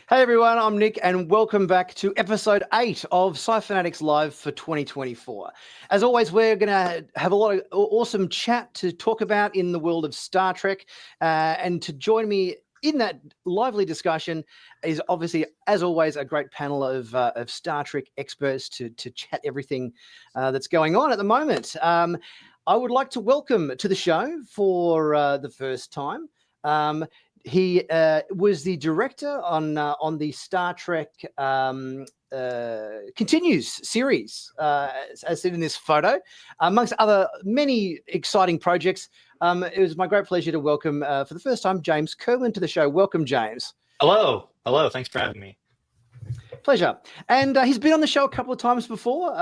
Hey everyone, I'm Nick and welcome back to episode 8 of Sci-Finatics Live for 2024. As always, we're going to have a lot of awesome chat to talk about in the world of Star Trek. And to join me in that lively discussion is obviously, as always, a great panel of Star Trek experts to chat everything that's going on at the moment. I would like to welcome to the show for the first time. He was the director on the Star Trek Continues series, as seen in this photo, amongst other many exciting projects. It was my great pleasure to welcome, for the first time, James Kerwin to the show. Welcome, James. Hello. Thanks for having me. Pleasure. And he's been on the show a couple of times before.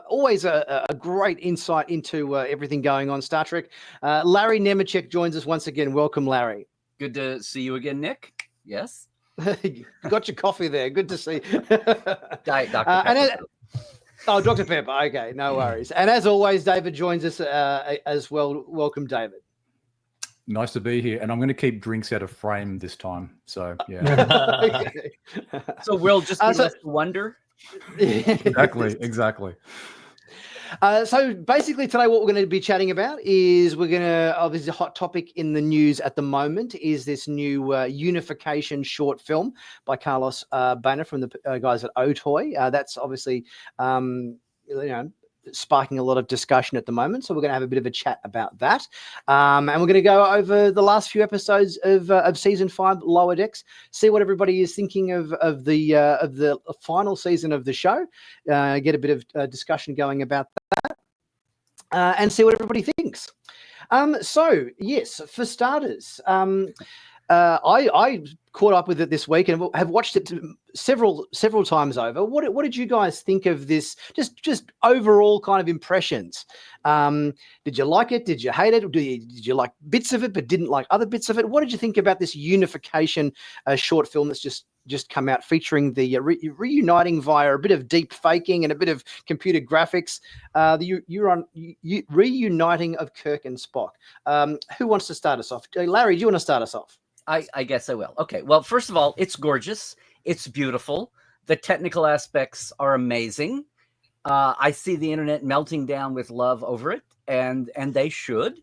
Always a great insight into everything going on Star Trek. Larry Nemecek joins us once again. Welcome, Larry. Good to see you again, Nick. Yes. Got your coffee there. Good to see. Diet Dr. Pepper. Dr. Pepper. Okay, no worries. And as always, David joins us as well. Welcome, David. Nice to be here. And I'm going to keep drinks out of frame this time. So, yeah. So we'll just be left to wonder. Exactly. So basically today what we're going to be chatting about is we're going to, obviously a hot topic in the news at the moment is this new unification short film by Carlos Baena from the guys at Otoy. That's obviously, sparking a lot of discussion at the moment. So we're going to have a bit of a chat about that. And we're going to go over the last few episodes of season 5, Lower Decks, see what everybody is thinking of the final season of the show, get a bit of discussion going about that, and see what everybody thinks. So yes, for starters, I caught up with it this week and have watched it several times over. What did you guys think of this? Just overall kind of impressions. Did you like it? Did you hate it? Did you like bits of it but didn't like other bits of it? What did you think about this unification short film that's just come out featuring the reuniting via a bit of deep faking and a bit of computer graphics, the reuniting of Kirk and Spock? Who wants to start us off? Larry, do you want to start us off? I guess I will. Okay. Well, first of all, it's gorgeous. It's beautiful. The technical aspects are amazing. I see the internet melting down with love over it, and they should.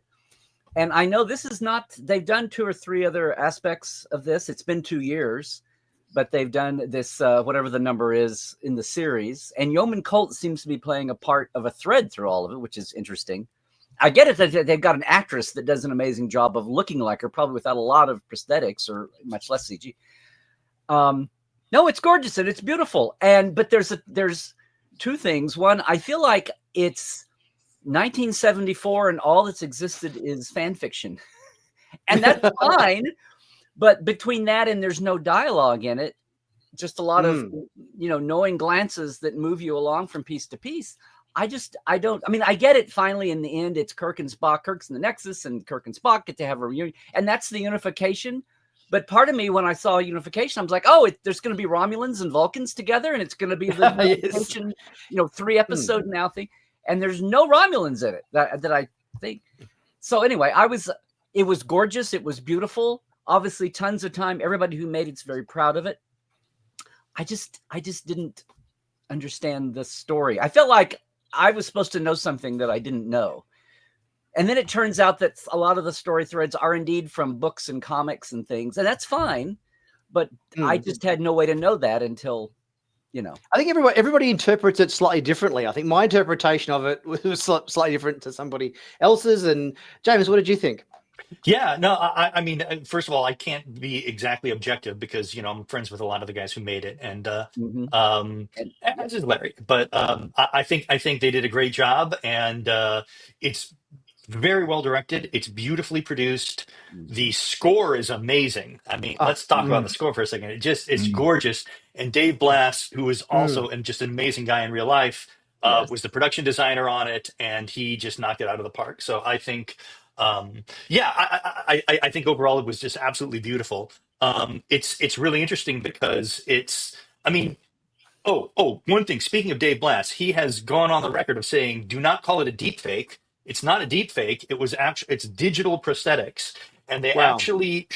And I know this is not, they've done 2 or 3 other aspects of this. It's been 2 years, but they've done this, whatever the number is in the series. And Yeoman Colt seems to be playing a part of a thread through all of it, which is interesting. I get it that they've got an actress that does an amazing job of looking like her, probably without a lot of prosthetics or much less CG. No, it's gorgeous and it's beautiful. But there's 2 things. One, I feel like it's 1974 and all that's existed is fan fiction. And that's fine. But between that and there's no dialogue in it, just a lot of, knowing glances that move you along from piece to piece. I get it. Finally, in the end, it's Kirk and Spock. Kirk's in the Nexus, and Kirk and Spock get to have a reunion, and that's the unification. But part of me, when I saw unification, I was like, "Oh, there's going to be Romulans and Vulcans together, and it's going to be the unification, 3 episode now thing." And there's no Romulans in it that I think. So anyway, it was gorgeous. It was beautiful. Obviously, tons of time. Everybody who made it's very proud of it. I just didn't understand the story. I felt like I was supposed to know something that I didn't know. And then it turns out that a lot of the story threads are indeed from books and comics and things. And that's fine. But I just had no way to know that until, I think everybody interprets it slightly differently. I think my interpretation of it was slightly different to somebody else's. And James, what did you think? Yeah, no, I mean, first of all, I can't be exactly objective because, I'm friends with a lot of the guys who made it, and as is Larry. But I think they did a great job, and it's very well directed. It's beautifully produced. The score is amazing. I mean, let's talk about the score for a second. It's gorgeous. And Dave Blass, who is also just an amazing guy in real life, was the production designer on it, and he just knocked it out of the park. So I think. I think overall it was just absolutely beautiful. It's really interesting because one thing, speaking of Dave Blass, he has gone on the record of saying, do not call it a deep fake. It's not a deep fake. It's digital prosthetics. And they actually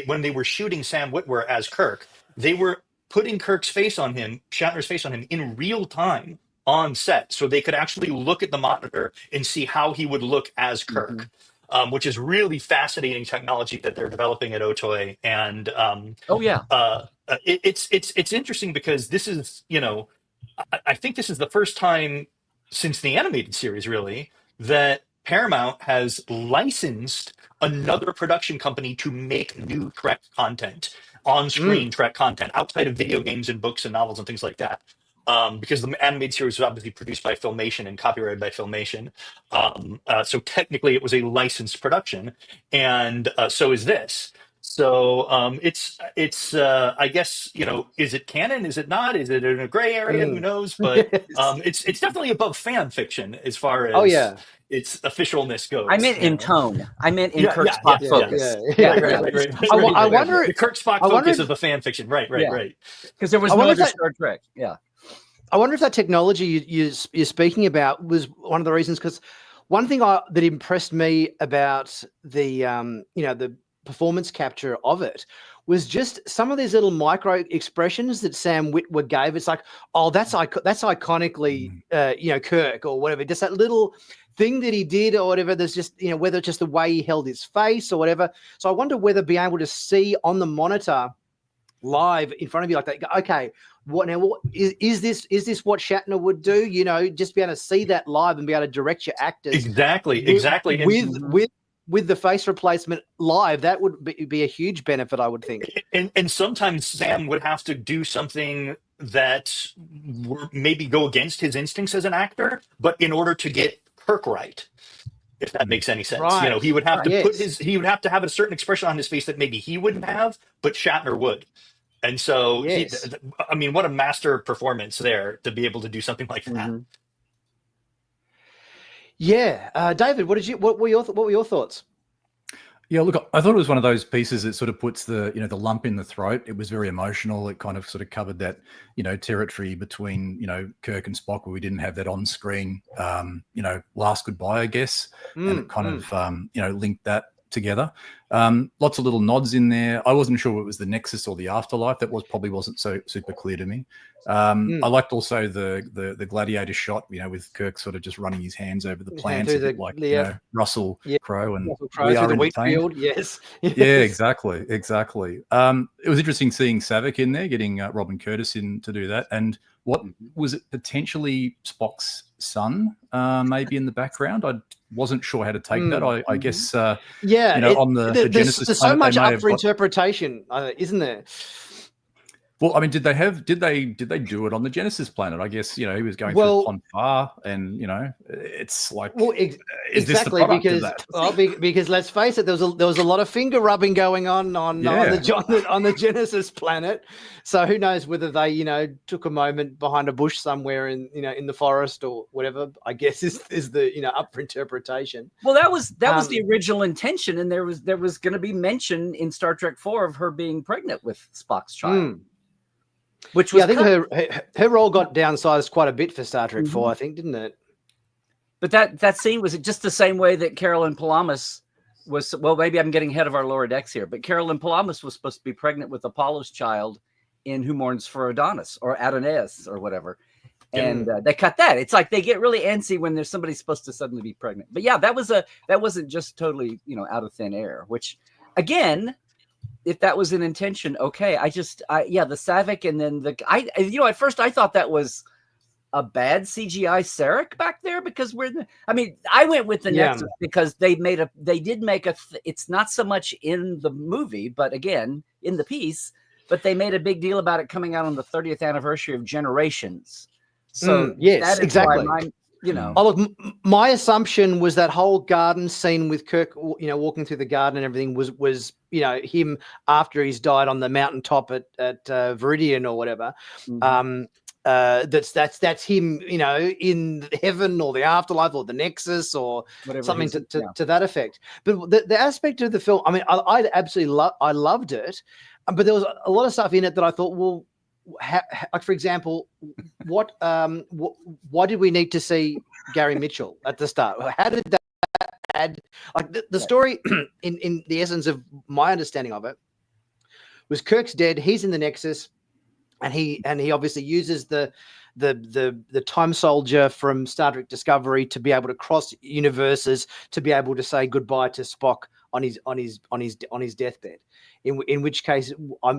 when they were shooting Sam Witwer as Kirk, they were putting Kirk's face on him, Shatner's face on him in real time on set, so they could actually look at the monitor and see how he would look as Kirk, which is really fascinating technology that they're developing at Otoy. And it's interesting because this is, I think this is the first time since the animated series, really, that Paramount has licensed another production company to make new Trek content, on-screen Trek content, outside of video games and books and novels and things like that. Because the animated series was obviously produced by Filmation and copyrighted by Filmation. So technically it was a licensed production, and so is this. So it's I guess, is it canon? Is it not? Is it in a gray area? Who knows? But it's definitely above fan fiction as far as its officialness goes. I meant in tone. I meant in Kirk's Spock focus. I wonder. The Kirk Spock focus of the fan fiction, right? Because there was no other Star Trek. Yeah. I wonder if that technology you're speaking about was one of the reasons. Because one thing that impressed me about the the performance capture of it was just some of these little micro expressions that Sam Witwer gave. It's like, oh, that's iconically Kirk or whatever. Just that little thing that he did or whatever. There's just whether it's just the way he held his face or whatever. So I wonder whether being able to see on the monitor live in front of you like that, okay, what is this what Shatner would do? Just be able to see that live and be able to direct your actors exactly with the face replacement live. That would be a huge benefit, I would think. And sometimes Sam would have to do something that maybe go against his instincts as an actor, but in order to get Kirk right, if that makes any sense. Right. He would have to he would have to have a certain expression on his face that maybe he wouldn't have, but Shatner would. And so, what a master performance there to be able to do something like that. Yeah, David, what were your thoughts? Yeah, look, I thought it was one of those pieces that sort of puts the the lump in the throat. It was very emotional. It kind of sort of covered that territory between Kirk and Spock, where we didn't have that on screen last goodbye, I guess, and it kind of linked that together. Lots of little nods in there. I wasn't sure it was the Nexus or the Afterlife. That wasn't so super clear to me. I liked also the gladiator shot, with Kirk sort of just running his hands over the plants, like Russell Crowe and We Are Entertained. Yes. Yeah, exactly. It was interesting seeing Savick in there, getting Robin Curtis in to do that, and what was it, potentially Spock's son, maybe in the background. I wasn't sure how to take that. I guess on the Genesis, there's so much up for interpretation, isn't there? Well, I mean, did they do it on the Genesis planet? I guess he was going through Ponfar, and it's like, is this the product of that? Because let's face it, there was a lot of finger rubbing going on the Genesis planet. So who knows whether they took a moment behind a bush somewhere in the forest or whatever. I guess is the up for interpretation. Well, that was the original intention, and there was going to be mention in Star Trek IV of her being pregnant with Spock's child. Which was I think her role got downsized quite a bit for Star Trek 4, I think, didn't it? But that scene was just the same way that Carolyn Palamas was. Well, maybe I'm getting ahead of our lower decks here, but Carolyn Palamas was supposed to be pregnant with Apollo's child in Who Mourns for Adonis or Adonais or whatever, and they cut that. It's like they get really antsy when there's somebody supposed to suddenly be pregnant. But yeah, that wasn't just totally out of thin air. Which, again, if that was an intention, okay. The Savick, and then at first I thought that was a bad CGI Sarek back there, because I went with the Nexus because they did make it's not so much in the movie, but again in the piece, but they made a big deal about it coming out on the 30th anniversary of Generations. So yes, exactly. Oh, look, my assumption was that whole garden scene with Kirk, walking through the garden and everything was him after he's died on the mountaintop at Viridian or whatever. That's him, in heaven or the afterlife or the Nexus or whatever, something to that effect. But the aspect of the film, I absolutely loved it, but there was a lot of stuff in it that I thought, well, like for example, why did we need to see Gary Mitchell at the start? How did that add, like the story in the essence of my understanding of it was Kirk's dead. He's in the Nexus, and he obviously uses the time soldier from Star Trek Discovery to be able to cross universes, to be able to say goodbye to Spock on his deathbed. In which case, I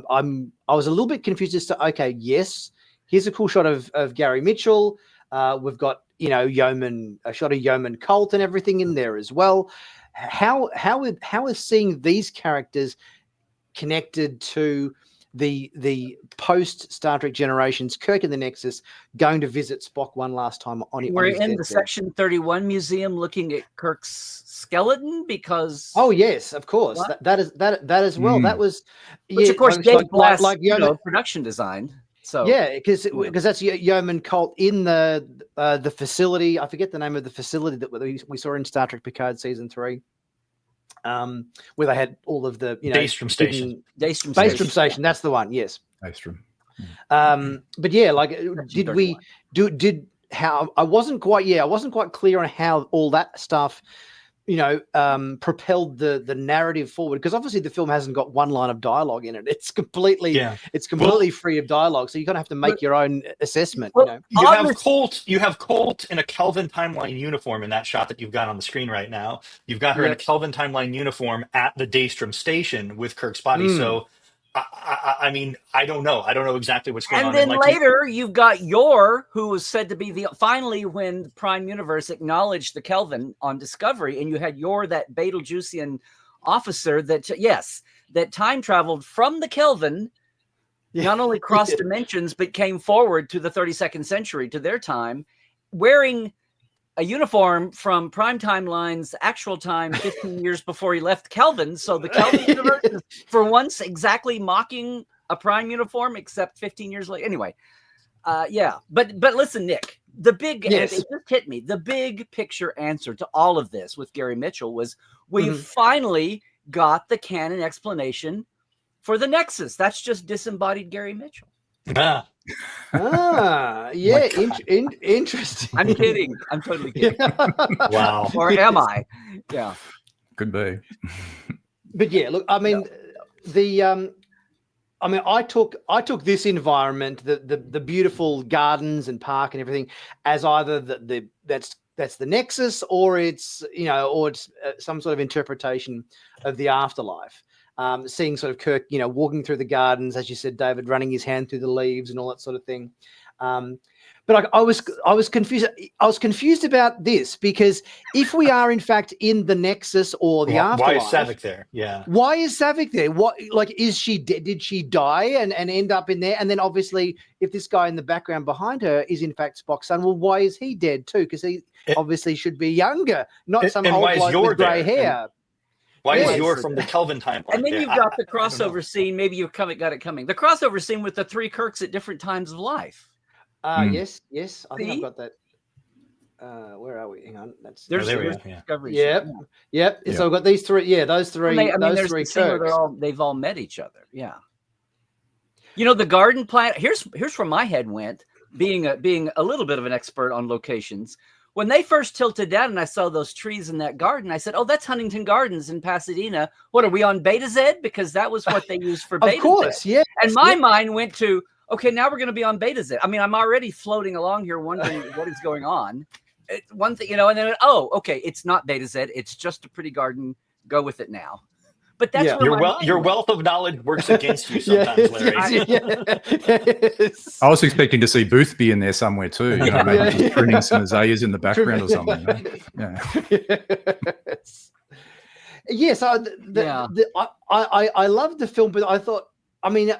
was a little bit confused as to, okay, yes, here's a cool shot of Gary Mitchell. We've got a shot of Yeoman Colt and everything in there as well. How is seeing these characters connected to the post Star Trek Generations, Kirk in the Nexus, going to visit Spock one last time on We're his in the deathbed? Section 31 museum looking at Kirk's skeleton because yes, of course, that as well. That was, which of course Dave Glass, like Yeoman, production design. So because that's Yeoman Colt in the facility. I forget the name of the facility that we saw in Star Trek Picard season 3. Where they had all of the Daystrom Station. Daystrom Station. That's the one. Yes. Daystrom. But yeah, like, I wasn't quite clear on how all that stuff, propelled the narrative forward, because obviously the film hasn't got one line of dialogue in it. It's completely free of dialogue. So you're gonna have to make your own assessment. You have Colt in a Kelvin timeline uniform in that shot that you've got on the screen right now. You've got her in a Kelvin timeline uniform at the Daystrom Station with Kirk's body. So I mean, I don't know. I don't know exactly what's going on. And then later, you've got Yor, who was said to be finally when Prime Universe acknowledged the Kelvin on Discovery, and you had Yor, that Betelgeusian officer that time traveled from the Kelvin, not only crossed dimensions, but came forward to the 32nd century, to their time, wearing a uniform from Prime Timeline's actual time 15 years before he left Kelvin. So the Kelvin universe is for once exactly mocking a Prime uniform, except 15 years later. Anyway, but listen, Nick, the big, it just hit me. The big picture answer to all of this with Gary Mitchell was we've finally got the canon explanation for the Nexus. That's just disembodied Gary Mitchell. Interesting. I'm kidding. I'm totally kidding. Wow. Or am I? Yeah. Could be. But yeah, look, I mean, I took this environment, the beautiful gardens and park and everything, as either that's the Nexus, or it's some sort of interpretation of the afterlife. Seeing sort of Kirk, walking through the gardens, as you said, David, running his hand through the leaves and all that sort of thing. But I was confused. I was confused about this, because if we are in fact in the Nexus or the afterlife, why is Saavik there? Yeah. Why is Saavik there? What, like, is she dead? Did she die and end up in there? And then obviously, if this guy in the background behind her is in fact Spock's son, well, why is he dead too? Because he obviously should be younger, not some old bloke with grey hair. Why is Yor from the Kelvin timeline? And then you've got the crossover scene. Maybe you've got it coming. The crossover scene with the 3 Kirks at different times of life. Yes. I think I've got that. Where are we? Hang on. There's Discovery. Yep. So I've got these 3. Yeah, those 3. Those 3 Kirks. They've all met each other. Yeah. The garden planet. Here's where my head went. Being a little bit of an expert on locations. When they first tilted down and I saw those trees in that garden, I said, "Oh, that's Huntington Gardens in Pasadena. What are we on Beta Z? Because that was what they used for Beta Z." Of course, yeah. And my mind went to, okay, now we're going to be on Beta Z. I mean, I'm already floating along here wondering what is going on. One thing, and then, okay, it's not Beta Z. It's just a pretty garden. Go with it now. But that's your wealth of knowledge works against you sometimes, Larry. I was expecting to see Boothby in there somewhere too. Maybe just pruning some azaleas in the background or something. Yes, I love the film, but I thought, I mean,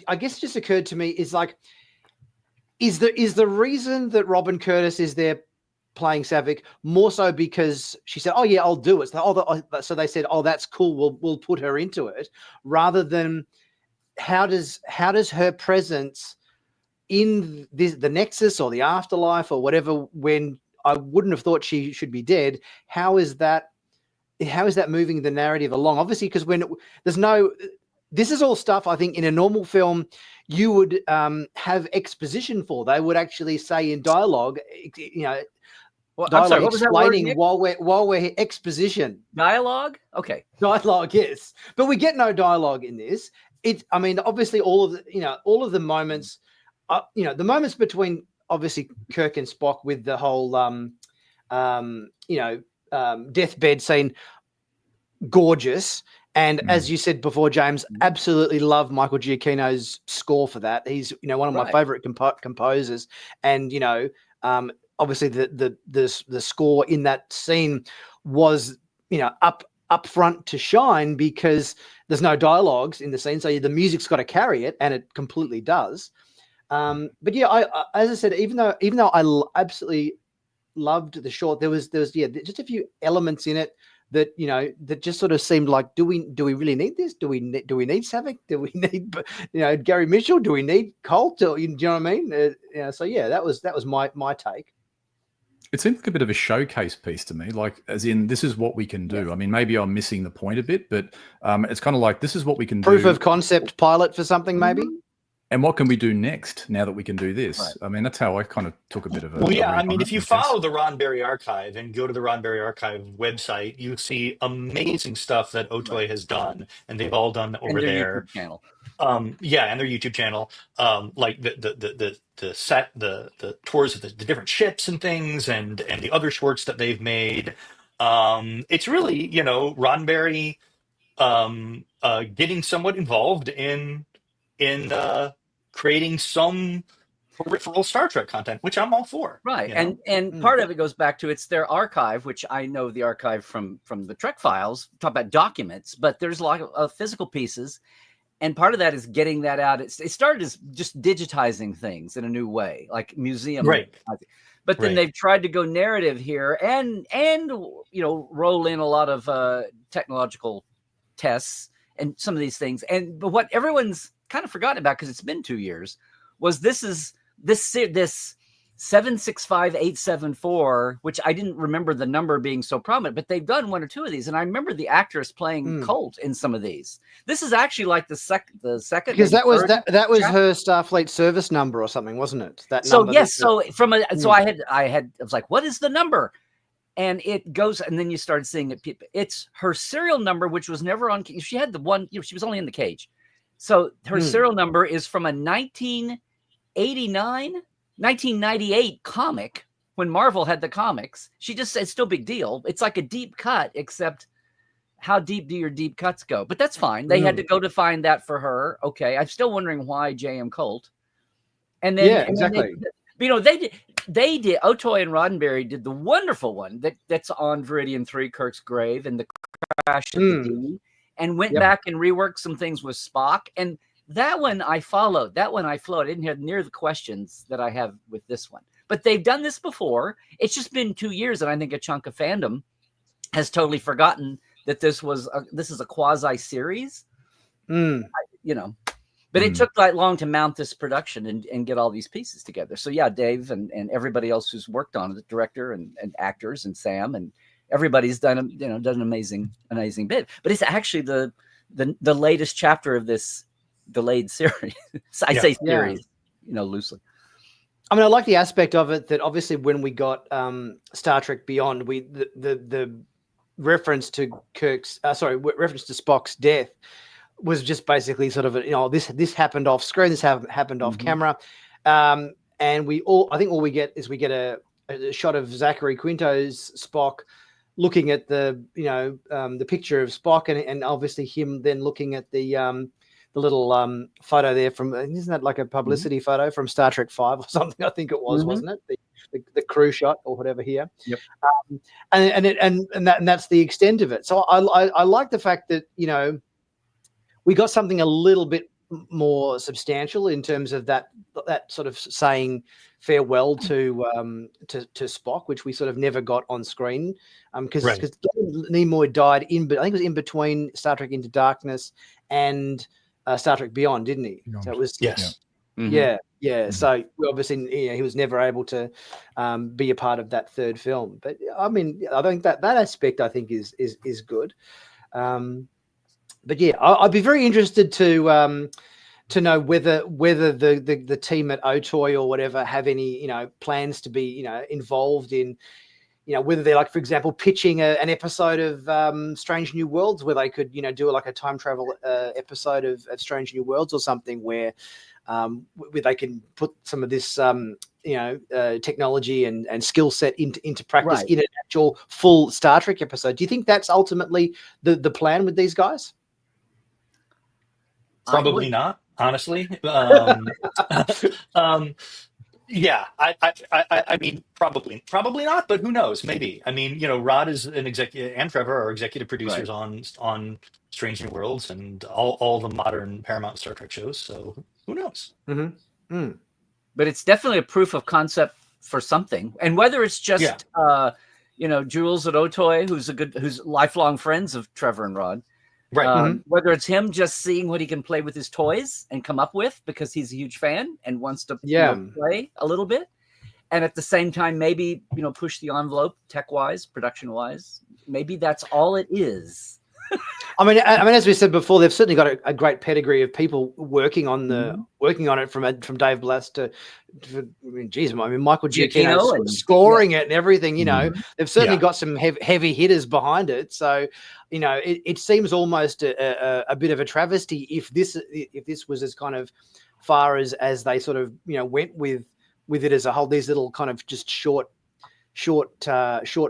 I guess it just occurred to me is like, is the reason that Robin Curtis is there playing Saavik more so because she said, "Oh yeah, I'll do it." So they said, "Oh, that's cool. We'll put her into it," rather than how does her presence in the Nexus or the afterlife or whatever, when I wouldn't have thought she should be dead, how is that moving the narrative along? Obviously, because when this is all stuff I think in a normal film you would have exposition for. They would actually say in dialogue, what was that word, Nick? while we're exposition. Dialogue? Okay. Dialogue, yes. But we get no dialogue in this. I mean, obviously, all of the moments, the moments between obviously Kirk and Spock with the whole, deathbed scene, gorgeous. And as you said before, James, absolutely love Michael Giacchino's score for that. He's, one of my favorite composers. And, obviously the score in that scene was, up front to shine because there's no dialogues in the scene. So the music's got to carry it, and it completely does. But yeah, I as I said, even though I absolutely loved the short, there was just a few elements in it that that just sort of seemed like, do we really need this? Do we need Savick? Do we need Gary Mitchell? Do we need Colt? Do you know what I mean? So yeah, that was my take. It seemed like a bit of a showcase piece to me, like as in this is what we can do. I mean, maybe I'm missing the point a bit, but it's kind of like this is what we can do. Proof of concept pilot for something, maybe. And what can we do next now that we can do this? Right. I mean, that's how I kind of took a bit of a... Well, yeah, I mean, if you follow the Ron Berry Archive and go to the Ron Berry Archive website, you see amazing stuff that Otoy has done, and they've all done over there. YouTube channel. Yeah, and their YouTube channel, like the tours of the different ships and things, and the other shorts that they've made. It's really, Ron Berry getting somewhat involved in creating some peripheral Star Trek content, which I'm all for. Right. And part of it goes back to, it's their archive, which I know the archive from the Trek files, talk about documents, but there's a lot of physical pieces. And part of that is getting that out. It started as just digitizing things in a new way, like museum. Right. But then they've tried to go narrative here and roll in a lot of technological tests and some of these things. But what everyone's kind of forgotten about, because it's been 2 years, was this 765874, which I didn't remember the number being so prominent, but they've done one or two of these, and I remember the actress playing Colt in some of these. This is actually like the second, because that was her Starfleet service number or something, wasn't it? That so number yes, so from a I was like, what is the number? And it goes, and then you started seeing it. It's her serial number, which was never on. She had the one, she was only in the cage. So her serial number is from a 1998 comic, when Marvel had the comics. She just said it's still a big deal. It's like a deep cut, except how deep do your deep cuts go? But that's fine. They had to go to find that for her. Okay. I'm still wondering why J.M. Colt. And then, exactly. They did, Otoy and Roddenberry did the wonderful one that's on Viridian 3, Kirk's grave, and the crash at the D, and went back and reworked some things with Spock. And that one I followed. That one I flowed. I didn't have near the questions that I have with this one. But they've done this before. It's just been 2 years, and I think a chunk of fandom has totally forgotten that this is a quasi series. But it took that long to mount this production and get all these pieces together. So yeah, Dave and everybody else who's worked on it, the director and actors and Sam and everybody's done an amazing bit. But it's actually the latest chapter of this delayed series. I say series, loosely. I mean, I like the aspect of it that obviously when we got Star Trek Beyond, the reference to reference to Spock's death was just basically sort of this happened off screen, this happened off camera, and I think all we get is a shot of Zachary Quinto's Spock looking at the picture of Spock, and obviously him then looking at the little photo there from, isn't that like a publicity photo from Star Trek 5 or something? I think it was, wasn't it? The crew shot or whatever here. Yep. And that's the extent of it. So I like the fact that we got something a little bit more substantial in terms of that sort of saying farewell to Spock, which we sort of never got on screen, because Nimoy died I think it was in between Star Trek Into Darkness and Star Trek Beyond, didn't he? So it was So we obviously he was never able to be a part of that third film. But I mean, I think that aspect I think is good. But yeah, I'd be very interested to know whether the team at Otoy or whatever have any plans to be involved in whether they're like, for example, pitching an episode of Strange New Worlds where they could, do like a time travel episode of Strange New Worlds or something where they can put some of this, technology and skill set into practice in an actual full Star Trek episode. Do you think that's ultimately the plan with these guys? Probably not, honestly. Yeah, I mean, probably not, but who knows? Maybe. I mean, Rod is an executive, and Trevor are executive producers on Strange New Worlds and all the modern Paramount Star Trek shows. So who knows? But it's definitely a proof of concept for something, and whether it's just Jules at Otoy, who's lifelong friends of Trevor and Rod. Right. Whether it's him just seeing what he can play with his toys and come up with because he's a huge fan and wants to play a little bit, and at the same time maybe push the envelope tech-wise, production-wise. Maybe that's all it is. I mean, as we said before, they've certainly got a great pedigree of people working on it from Dave Blass to Michael Giacchino scoring it and everything. They've certainly got some heavy hitters behind it. So, it seems almost a bit of a travesty if this was as kind of far as they sort of went with it as a whole. These little kind of just short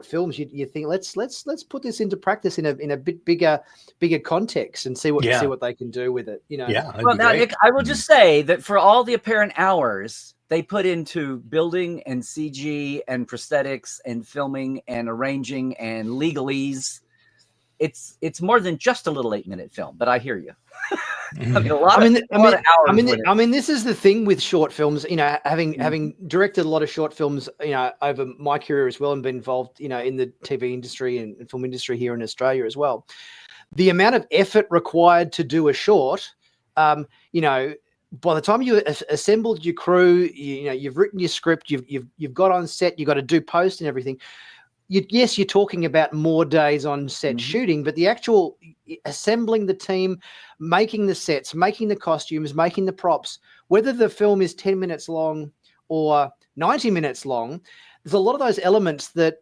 films. You think let's put this into practice in a bit bigger context and see what they can do with it. Well, now, Nick, I will just say that for all the apparent hours they put into building and CG and prosthetics and filming and arranging and legalese, it's more than just a little 8-minute film. But I hear you. I mean, this is the thing with short films. Having directed a lot of short films, over my career as well, and been involved, in the TV industry and film industry here in Australia as well. The amount of effort required to do a short, by the time you assembled your crew, you've written your script, you've got on set, you've got to do post and everything. You're talking about more days on set shooting, but the actual assembling the team, making the sets, making the costumes, making the props, whether the film is 10 minutes long or 90 minutes long, there's a lot of those elements that,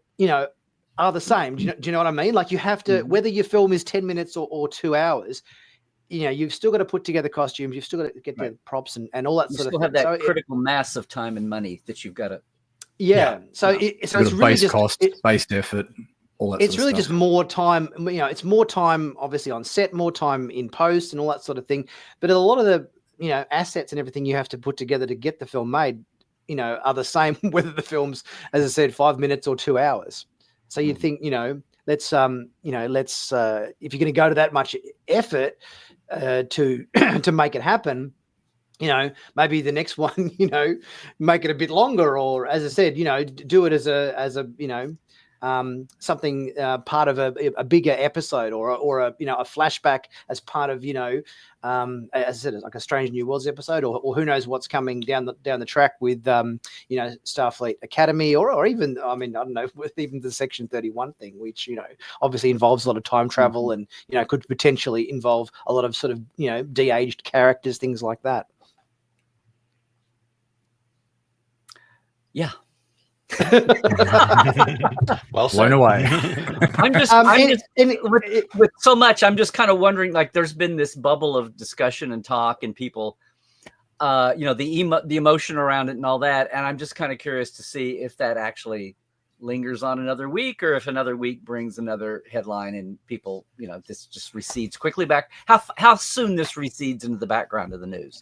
are the same. Do you know what I mean? Like you have to, whether your film is 10 minutes or 2 hours, you've still got to put together costumes, you've still got to get the props and all that sort of thing. You still have that critical mass of time and money that you've got to. So it's really just based effort, all that. It's really just more time. It's more time, obviously, on set, more time in post, and all that sort of thing. But a lot of the assets and everything you have to put together to get the film made, are the same whether the film's, as I said, 5 minutes or 2 hours. So you think, let's if you're going to go to that much effort to make it happen. Maybe the next one, make it a bit longer, or as I said, do it as a something part of a bigger episode or a flashback as part of, as I said, like a Strange New Worlds episode, or who knows what's coming down the track with, Starfleet Academy or even, I don't know, with even the Section 31 thing, which, obviously involves a lot of time travel and, could potentially involve a lot of sort of, de-aged characters, things like that. Yeah. Well said. Blown away. With so much, I'm just kind of wondering, like, there's been this bubble of discussion and talk and people, the emotion around it and all that. And I'm just kind of curious to see if that actually lingers on another week, or if another week brings another headline and people, this just recedes quickly back. How soon this recedes into the background of the news.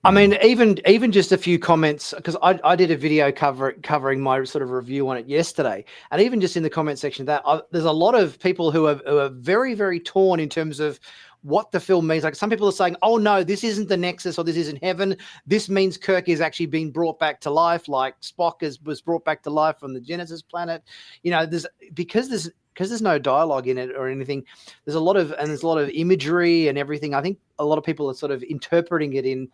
I mean, even just a few comments, because I did a video covering my sort of review on it yesterday, and even just in the comment section of that, there's a lot of people who are very, very torn in terms of what the film means. Like some people are saying, "Oh no, this isn't the Nexus, or this isn't heaven. This means Kirk is actually being brought back to life, like Spock was brought back to life from the Genesis planet." Because there's no dialogue in it or anything. There's a lot of imagery and everything. I think a lot of people are sort of interpreting it in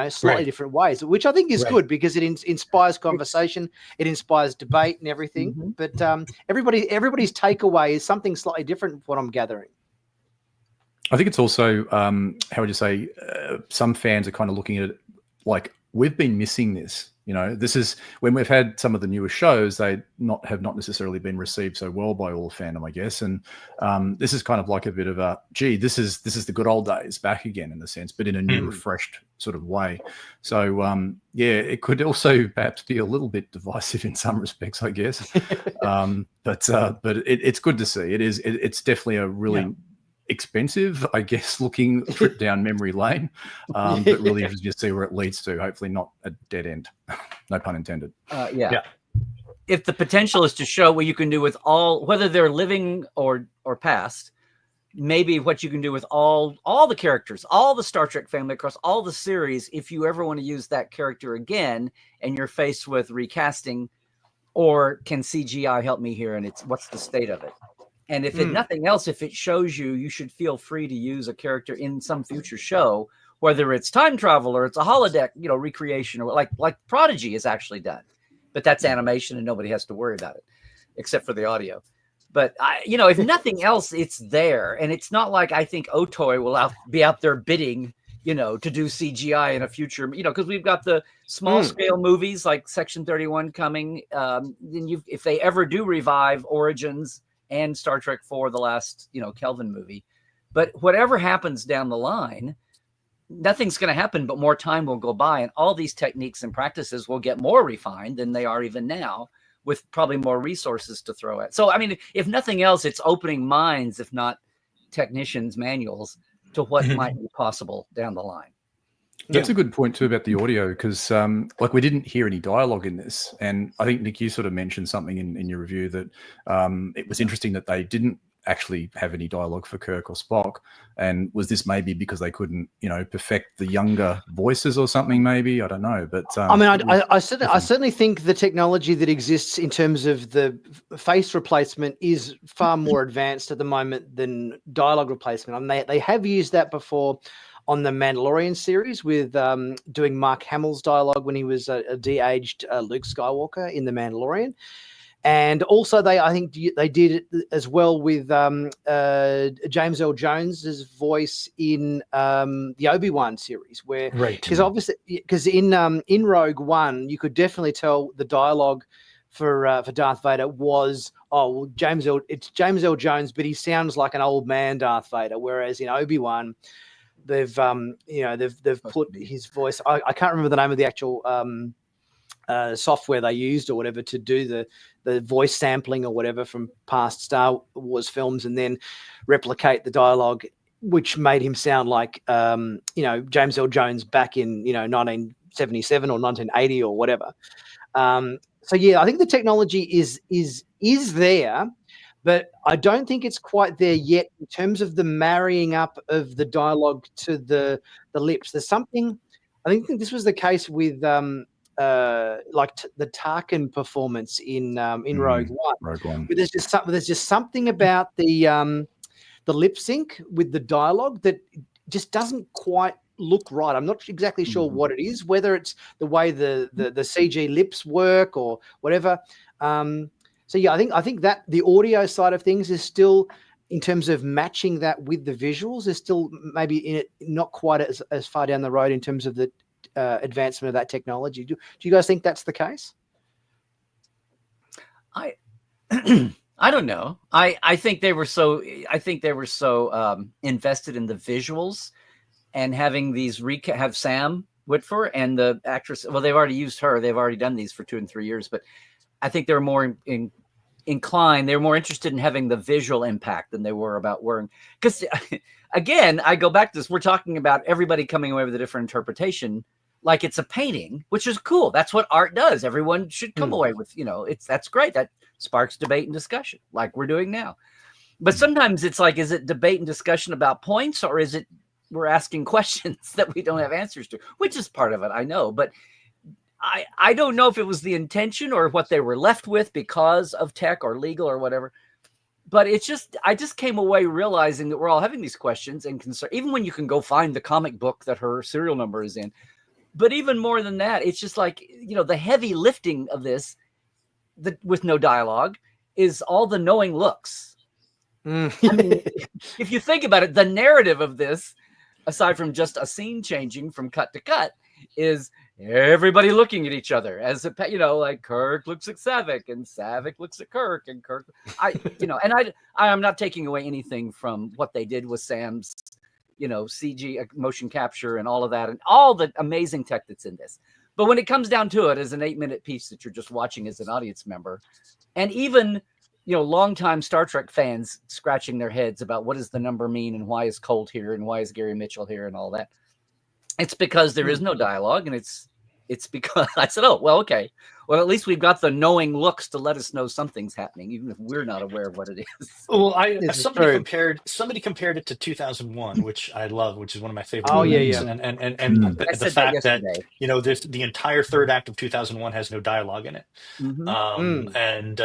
slightly different ways, which I think is good because it inspires conversation, it inspires debate and everything. But everybody's takeaway is something slightly different from what I'm gathering. I think it's also, how would you say, some fans are kind of looking at it like, we've been missing this. You know, this is when we've had some of the newer shows, they have not necessarily been received so well by all fandom, I guess. And this is kind of like a bit of a, gee, this is the good old days back again in a sense, but in a new, refreshed sort of way. So yeah, it could also perhaps be a little bit divisive in some respects, I guess. But it's good to see. It's definitely a really expensive, I guess, looking trip down memory lane, but really interesting to see where it leads to. Hopefully not a dead end. No pun intended. If the potential is to show what you can do with all, whether they're living or past, maybe what you can do with all the characters, all the Star Trek family across all the series, if you ever want to use that character again and you're faced with recasting, or can CGI help me here, and it's what's the state of it? And if nothing else, if it shows you should feel free to use a character in some future show, whether it's time travel or it's a holodeck, recreation, or like Prodigy has actually done, but that's animation and nobody has to worry about it except for the audio. But if nothing else, it's there. And it's not like I think Otoy will be out there bidding, to do CGI in a future, because we've got the small scale movies like Section 31 coming. Then if they ever do revive Origins and Star Trek 4, the last, Kelvin movie. But whatever happens down the line, nothing's going to happen, but more time will go by, and all these techniques and practices will get more refined than they are even now, with probably more resources to throw at. So, I mean, if nothing else, it's opening minds, if not technicians' manuals, to what might be possible down the line. That's a good point too about the audio, because we didn't hear any dialogue in this, and I think Nick, you sort of mentioned something in your review that it was interesting that they didn't actually have any dialogue for Kirk or Spock. And was this maybe because they couldn't, perfect the younger voices or something? Maybe, I don't know. But I mean, I certainly think the technology that exists in terms of the face replacement is far more advanced at the moment than dialogue replacement. I mean, they have used that before on the Mandalorian series with doing Mark Hamill's dialogue when he was a de-aged Luke Skywalker in The Mandalorian. And also I think they did it as well with James Earl Jones's voice in the Obi-Wan series, where because obviously in Rogue One you could definitely tell the dialogue for Darth Vader was James Earl Jones, but he sounds like an old man Darth Vader, whereas in Obi-Wan they've put his voice. I can't remember the name of the actual software they used or whatever to do the voice sampling or whatever from past Star Wars films, and then replicate the dialogue, which made him sound like James Earl Jones back in 1977 or 1980 or whatever. So yeah, I think the technology is there, but I don't think it's quite there yet in terms of the marrying up of the dialogue to the lips. There's something. I think this was the case with the Tarkin performance in Rogue One. Rogue One. But there's just something about the lip sync with the dialogue that just doesn't quite look right. I'm not exactly sure what it is, whether it's the way the CG lips work or whatever. So yeah, I think that the audio side of things is still, in terms of matching that with the visuals, is still maybe not quite as far down the road in terms of the advancement of that technology. Do you guys think that's the case? I don't know. I think they were so invested in the visuals and having these have Sam Witwer and the actress. Well, they've already used her. They've already done these for 2 and 3 years, but I think they're more inclined. They're more interested in having the visual impact than they were about wearing. Because again, I go back to this. We're talking about everybody coming away with a different interpretation, like it's a painting, which is cool. That's what art does. Everyone should come away with, that's great. That sparks debate and discussion, like we're doing now. But sometimes it's like, is it debate and discussion about points, or is it we're asking questions that we don't have answers to, which is part of it, I know. But I don't know if it was the intention or what they were left with because of tech or legal or whatever. But I just came away realizing that we're all having these questions and concern, even when you can go find the comic book that her serial number is in. But even more than that, it's just like, the heavy lifting of this with no dialogue is all the knowing looks. I mean, if you think about it, the narrative of this, aside from just a scene changing from cut to cut, is everybody looking at each other as a, like Kirk looks at Saavik and Saavik looks at Kirk and Kirk, and I'm not taking away anything from what they did with Sam's, CG motion capture and all of that and all the amazing tech that's in this. But when it comes down to it, as an 8-minute piece that you're just watching as an audience member, and even, longtime Star Trek fans scratching their heads about what does the number mean and why is Colt here and why is Gary Mitchell here and all that. It's because there is no dialogue, and it's because I said, oh, well, okay. Well, at least we've got the knowing looks to let us know something's happening, even if we're not aware of what it is. Well, somebody compared it to 2001, which I love, which is one of my favorite movies. yeah. And the fact that the entire third act of 2001 has no dialogue in it. And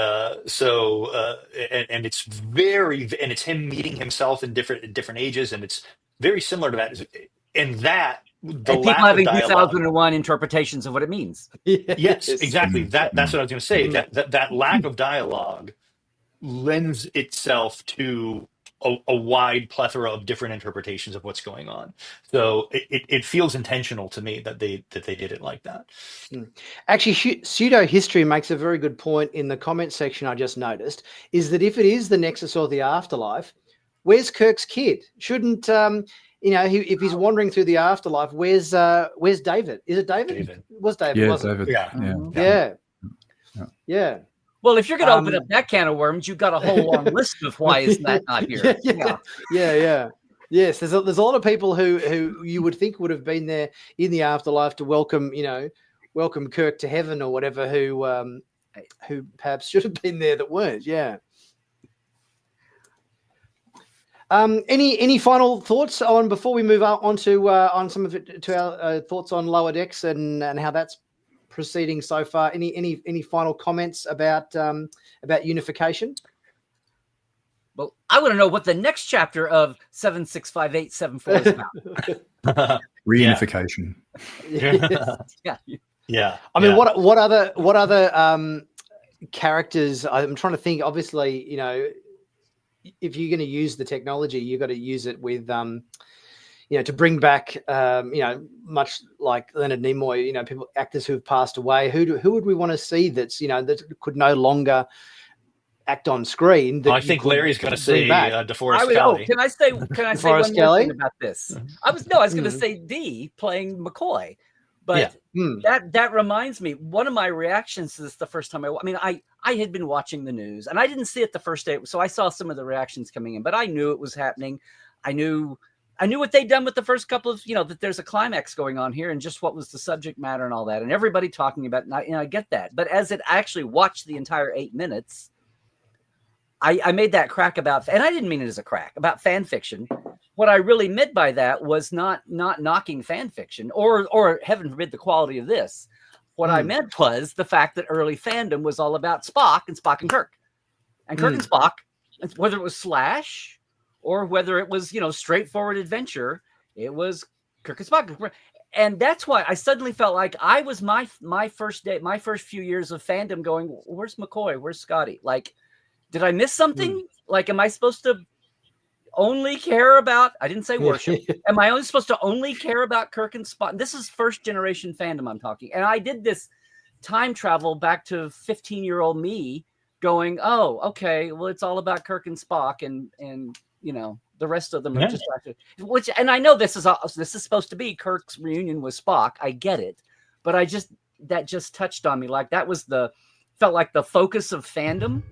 it's him meeting himself in different ages, and it's very similar to that. And that the and lack people having of dialogue, 2001 interpretations of what it means. Yes, exactly. That's what I was going to say. That lack of dialogue lends itself to a wide plethora of different interpretations of what's going on. So it feels intentional to me that they did it like that. Actually, Pseudo History makes a very good point in the comment section. I just noticed is that if it is the Nexus or the Afterlife, where's Kirk's kid? Shouldn't if he's wandering through the afterlife, where's David? Is it David? David. It was David? Yeah, wasn't David. it? Yeah. Well, if you're going to open up that can of worms, you've got a whole long list of why is that not here. Yeah. Yes, there's a lot of people who you would think would have been there in the afterlife to welcome Kirk to heaven or whatever, who perhaps should have been there that weren't. Yeah. Any final thoughts on before we move on to on some of it to our thoughts on Lower Decks and how that's proceeding so far? Any final comments about unification? Well, I want to know what the next chapter of 765874 is about. Reunification. Yeah. I mean, what other characters? I'm trying to think. Obviously, if you're going to use the technology, you've got to use it with, to bring back, much like Leonard Nimoy, actors who have passed away. Who would we want to see that's, that could no longer act on screen? That I think Larry's going to say DeForest Kelley. Can I say one more thing about this? I was going to say D playing McCoy. But that reminds me, one of my reactions to this the first time I had been watching the news and I didn't see it the first day. So I saw some of the reactions coming in, but I knew it was happening. I knew what they'd done with the first couple of, that there's a climax going on here and just what was the subject matter and all that. And everybody talking about it. And I get that. But as it actually watched the entire 8 minutes, I made that crack about, and I didn't mean it as a crack, about fan fiction. What I really meant by that was not knocking fan fiction or heaven forbid the quality of this. What I meant was the fact that early fandom was all about Spock and Kirk. And Kirk and Spock, whether it was Slash or whether it was, straightforward adventure, it was Kirk and Spock. And that's why I suddenly felt like I was my first few years of fandom going, where's McCoy? Where's Scotty? Like, did I miss something? Like, am I supposed to only care about, I didn't say worship. Am I only supposed to only care about Kirk and Spock? This is first generation fandom I'm talking. And I did this time travel back to 15-year-old me going, oh, okay, well, it's all about Kirk and Spock and the rest of them are just which, and I know this is supposed to be Kirk's reunion with Spock. I get it. But that just touched on me. Like that was felt like the focus of fandom.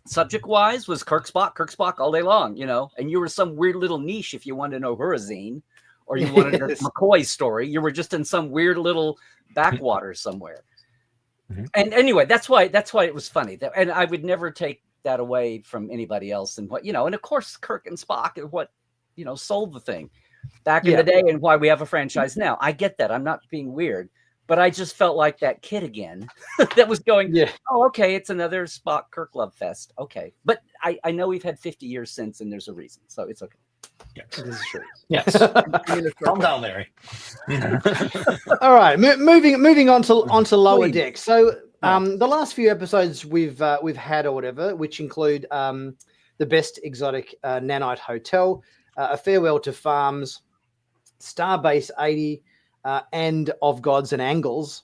Subject wise was Kirk Spock all day long, and you were some weird little niche if you wanted to know Hurazine or you wanted a McCoy story. You were just in some weird little backwater somewhere. And anyway, that's why it was funny. And I would never take that away from anybody else. And what, and of course, Kirk and Spock are what, sold the thing back in the day and why we have a franchise now. I get that. I'm not being weird. But I just felt like that kid again that was going, oh, okay, it's another Spock Kirk love fest. Okay. But I know we've had 50 years since and there's a reason. So it's okay. Yeah, this is true. Yes. Calm down, Larry. All right. Moving on to Lower Deck. So the last few episodes we've had or whatever, which include the Best Exotic Nanite Hotel, A Farewell to Farms, Starbase 80, and of Gods and Angles.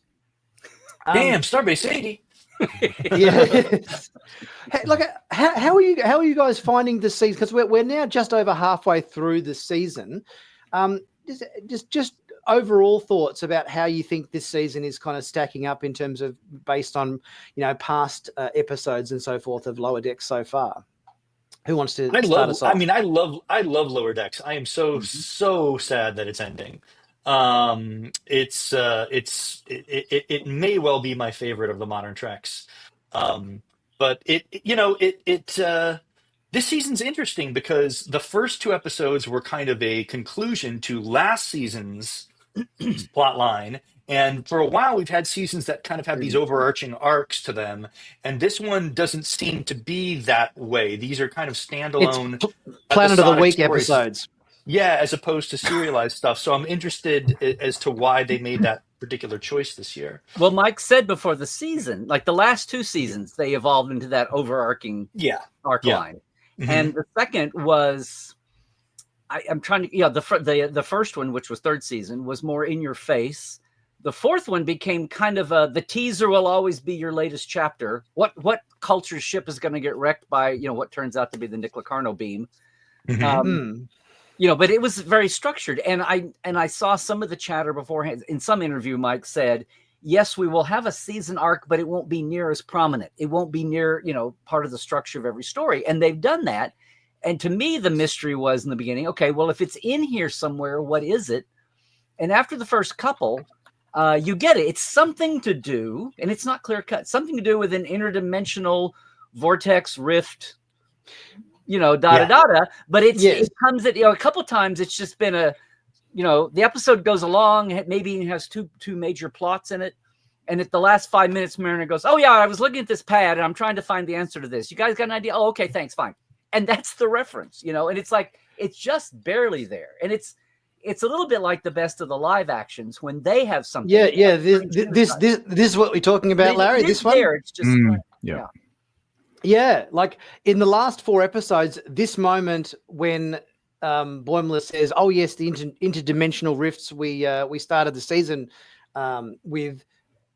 Damn, Starbase 80. Yeah. Hey, look, how are you guys finding the season? Because we're now just over halfway through the season. Just overall thoughts about how you think this season is kind of stacking up in terms of based on past episodes and so forth of Lower Decks so far. Who wants to start us off? I mean, I love Lower Decks. I am so sad that it's ending. It may well be my favorite of the modern Treks. But this season's interesting because the first two episodes were kind of a conclusion to last season's plot line. And for a while, we've had seasons that kind of have these overarching arcs to them. And this one doesn't seem to be that way. These are kind of standalone Planet of the Week stories. episodes. Yeah, as opposed to serialized stuff. So I'm interested as to why they made that particular choice this year. Well, Mike said before the season, like the last two seasons, they evolved into that overarching arc line. Mm-hmm. And the second was, I'm trying to, the first one, which was third season, was more in your face. The fourth one became kind of the teaser will always be your latest chapter. What culture ship is going to get wrecked by, what turns out to be the Nick Locarno beam. Mm-hmm. But it was very structured. And I saw some of the chatter beforehand. In some interview, Mike said, yes, we will have a season arc, but it won't be near as prominent. It won't be near, part of the structure of every story. And they've done that. And to me, the mystery was in the beginning, okay, well, if it's in here somewhere, what is it? And after the first couple, you get it. It's something to do, and it's not clear cut, something to do with an interdimensional vortex rift, da-da-da-da. But it comes at, a couple of times it's just been the episode goes along, it maybe has two major plots in it. And at the last 5 minutes, Mariner goes, oh, yeah, I was looking at this pad, and I'm trying to find the answer to this. You guys got an idea? Oh, okay, thanks, fine. And that's the reference, and it's like, it's just barely there. And it's a little bit like the best of the live actions when they have something. Yeah. This is what we're talking about, Larry. This one. It's just Yeah. Like in the last 4 episodes, this moment when Boimler says, "Oh yes, the interdimensional rifts we started the season with,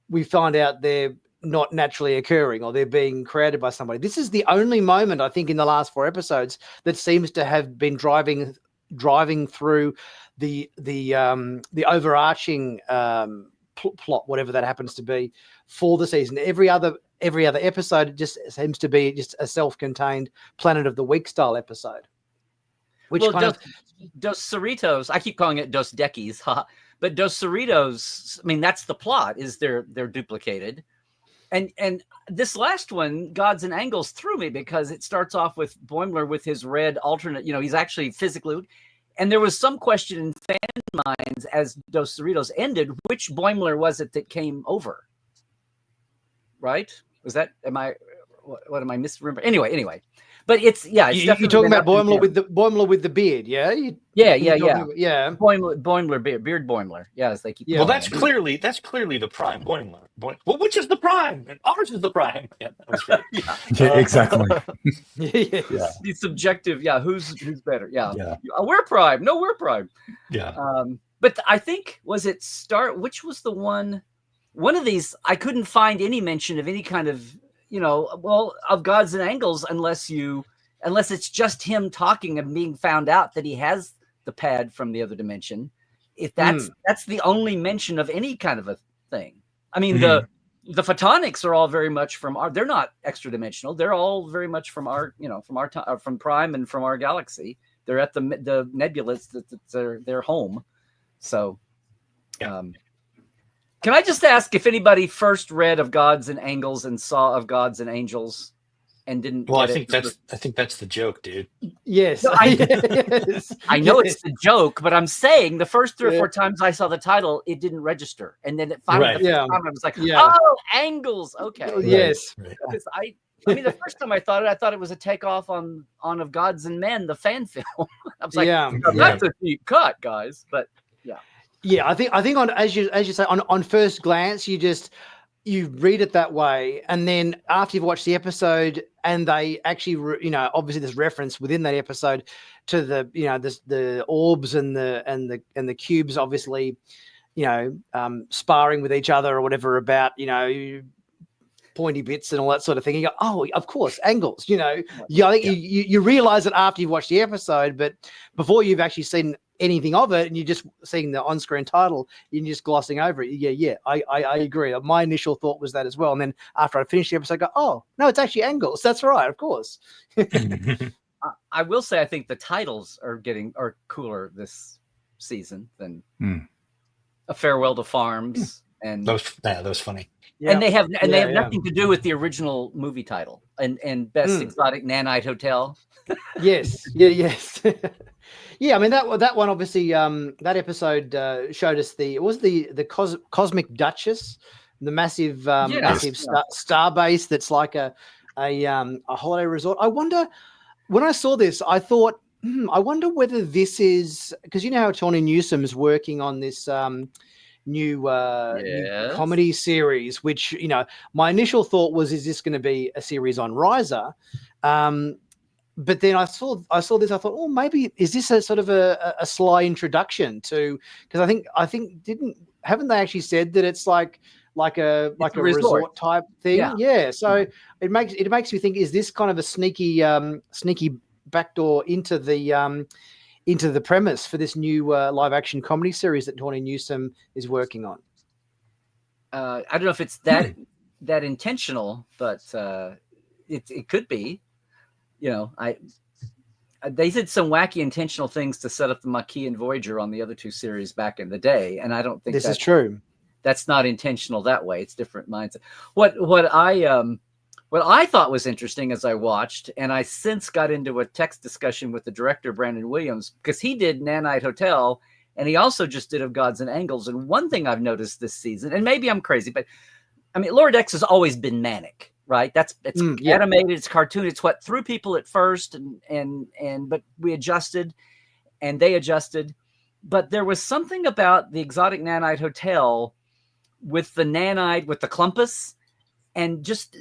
we find out they're not naturally occurring or they're being created by somebody." This is the only moment I think in the last 4 episodes that seems to have been driving through the overarching plot, whatever that happens to be, for the season. Every other episode just seems to be just a self-contained Planet of the Week style episode. Which Dos Cerritos, I keep calling it Dos Deckis, but Dos Cerritos, I mean, that's the plot, is they're duplicated. And this last one, Gods and Angles, threw me because it starts off with Boimler with his red alternate, he's actually physically, and there was some question in fan minds as Dos Cerritos ended, which Boimler was it that came over? Right? Was that, what am I misremembering? Anyway. But it's you're talking about Boimler with the beard, yeah? Yeah. Boimler beard Boimler. Yeah, as they keep. Well, that's clearly the prime Boimler. Well, which is the prime? And ours is the prime. Yeah, that was great. Exactly. Yes. The subjective. Yeah, who's better? Yeah. We're prime. No, we're prime. Yeah. But I think which was the one? One of these, I couldn't find any mention of any kind of. Of Gods and Angles, unless it's just him talking and being found out that he has the pad from the other dimension. If that's the only mention of any kind of a thing. I mean, the photonics are all very much they're not extra dimensional. They're all very much from from Prime and from our galaxy. They're at the nebulas that's their home. So, can I just ask if anybody first read of Gods and Angles and saw of Gods and Angels and didn't? Well, I think that's the joke, dude. Yes, yes. I know it's the joke, but I'm saying the first 3 or 4 times I saw the title, it didn't register, and then it finally the first time I was like, "Oh, Angles, okay." Yes, because I mean, the first time I thought it was a takeoff on Of Gods and Men, the fan film. I was like, that's a deep cut, guys, but yeah. Yeah, I think on as you say on first glance you read it that way, and then after you've watched the episode and they actually obviously there's reference within that episode to the the orbs and the cubes obviously sparring with each other or whatever about, pointy bits and all that sort of thing. You go, oh, of course, angles. I think you realize it after you've watched the episode, but before you've actually seen anything of it, and you're just seeing the on-screen title, you're just glossing over it. Yeah, I agree. My initial thought was that as well, and then after I finished the episode, I go, oh no, it's actually angles. That's right, of course. I will say I think the titles are cooler this season than A Farewell to Farms and that was funny. Yeah. And they have nothing to do with the original movie title and Best Exotic Nanite Hotel. Yes. Yeah, I mean that one obviously that episode showed us the Cosmic Duchess, the massive star base that's like a holiday resort. I wonder, when I saw this, I thought, I wonder whether this is, because you know how Tawny Newsome is working on this new comedy series, which my initial thought was, is this going to be a series on Riser? But then I saw this, I thought, oh, maybe is this a sort of a sly introduction to, because I think haven't they actually said that it's like a resort type thing? Yeah. So it makes me think, is this kind of a sneaky backdoor into the premise for this new live action comedy series that Tawny Newsome is working on? I don't know if it's that intentional, but it could be. They did some wacky intentional things to set up the Maquis and Voyager on the other two series back in the day, and I don't think this is true. That's not intentional that way. It's different mindset. What I thought was interesting as I watched, and I since got into a text discussion with the director, Brandon Williams, because he did Nanite Hotel, and he also just did Of Gods and Angles. And one thing I've noticed this season, and maybe I'm crazy, but I mean, Lower Decks has always been manic, right? It's animated, it's cartoon, it's what threw people at first, but we adjusted, and they adjusted. But there was something about the Exotic Nanite Hotel with the nanite, with the clumpus, and just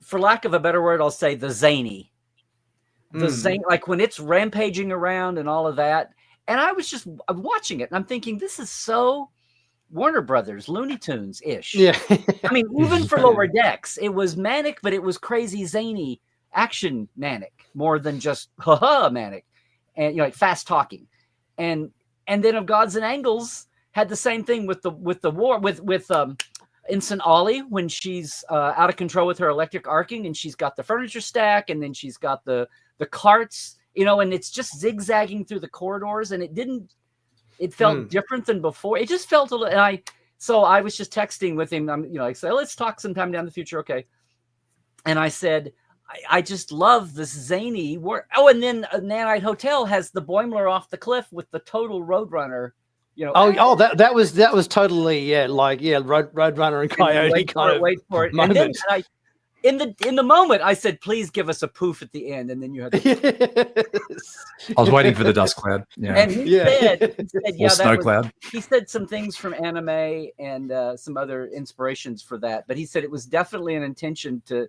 for lack of a better word, I'll say the zany. Like when it's rampaging around and all of that. And I'm watching it and I'm thinking, this is so Warner Brothers, Looney Tunes-ish. Yeah. I mean, even for Lower Decks, it was manic, but it was crazy, zany, action manic, more than just manic. And like fast talking. And then Of Gods and Angles had the same thing with the war with Ensign Ollie, when she's out of control with her electric arcing, and she's got the furniture stack, and then she's got the carts, and it's just zigzagging through the corridors, and it felt different than before. It just felt a little, so I was just texting with him. I said, let's talk sometime down the future. Okay. And I said, I just love this zany work. Oh, and then Nanite Hotel has the Boimler off the cliff with the total Roadrunner. That was totally Roadrunner and Coyote wait for it. Moment. And then in the moment I said, please give us a poof at the end, and then you had I was waiting for the dust cloud. Yeah. And he said snow cloud. He said some things from anime and some other inspirations for that, but he said it was definitely an intention to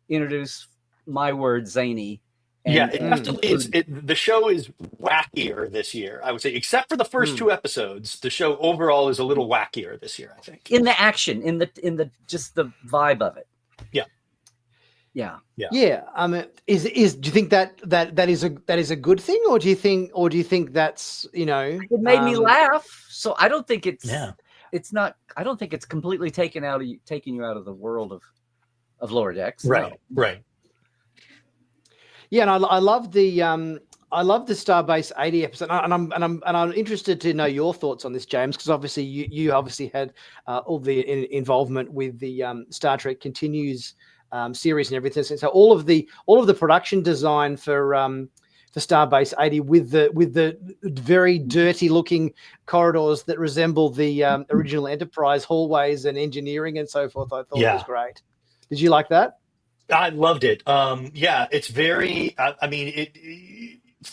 introduce my word zany. And, it definitely is. The show is wackier this year, I would say, except for the first two episodes. The show overall is a little wackier this year, I think. In the action, in the just the vibe of it. Yeah. I mean, do you think that is a good thing, or do you think that's it made me laugh? So I don't think it's not. I don't think it's completely taking you out of the world of Lower Decks. Right. No. Right. Yeah, and I love the Starbase 80 episode, and I'm interested to know your thoughts on this, James, because obviously you obviously had all the involvement with the Star Trek Continues series and everything. So all of the production design for Starbase 80 with the very dirty looking corridors that resemble the original Enterprise hallways and engineering and so forth, I thought was great. Did you like that? I loved it. It's very.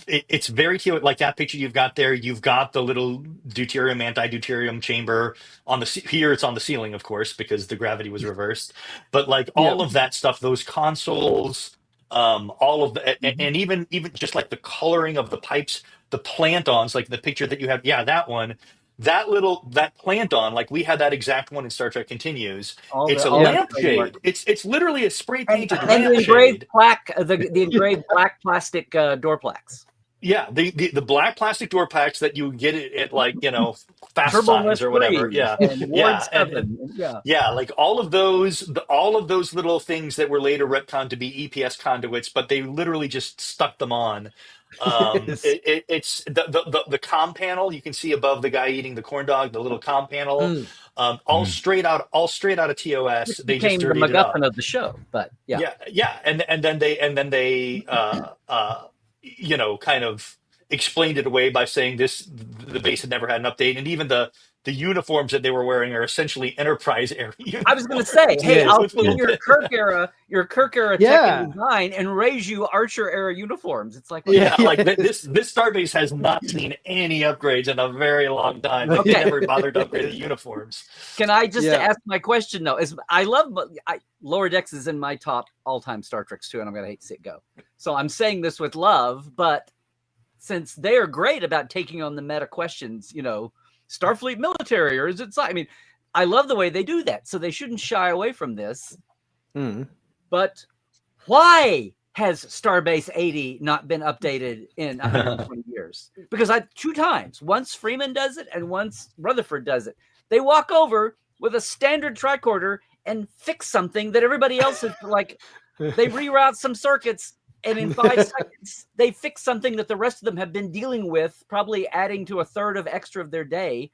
It's very cute. Like that picture you've got there. You've got the little deuterium, anti-deuterium chamber on here. It's on the ceiling, of course, because the gravity was reversed. But like all of that stuff, those consoles, all of the, and even just like the coloring of the pipes, the plant-ons, like the picture that you have. Yeah, that one. that plant on, like we had that exact one in Star Trek Continues. It's a all the lampshade. It's literally a spray painted and the engraved lampshade. plaque, the engraved black plastic door plaques. Yeah, the black plastic door packs that you get at like, Fast Turbo Signs Lift or whatever. 3 Yeah, and Ward yeah, 7. Yeah. yeah, like all of those little things that were later retconned to be EPS conduits, but they literally just stuck them on. Yes. It's the comm panel you can see above the guy eating the corn dog, the little comm panel, all straight out of TOS. Which They just became the dirtied it up. MacGuffin of the show, but yeah. Yeah, and then they kind of explained it away by saying the base had never had an update, and even the uniforms that they were wearing are essentially Enterprise era uniforms. I was going to say, hey, Yes. I'll With take little your Kirk era Yeah. tech and design and raise you Archer era uniforms. It's like, Yeah, like this starbase has not seen any upgrades in a very long time. Like, they Okay. never bothered to upgrade the uniforms. Can I just Yeah. ask my question though? Lower Decks is in my top all-time Star Treks too, and I'm gonna hate to see it go. So I'm saying this with love, but since they are great about taking on the meta questions, Starfleet military, or is it? I mean, I love the way they do that. So they shouldn't shy away from this. But why has Starbase 80 not been updated in 120 years? Because 2 times. Once Freeman does it and once Rutherford does it. They walk over with a standard tricorder and fix something that everybody else is like, they reroute some circuits, and in 5 seconds, they fix something that the rest of them have been dealing with, probably adding to a third of extra of their day,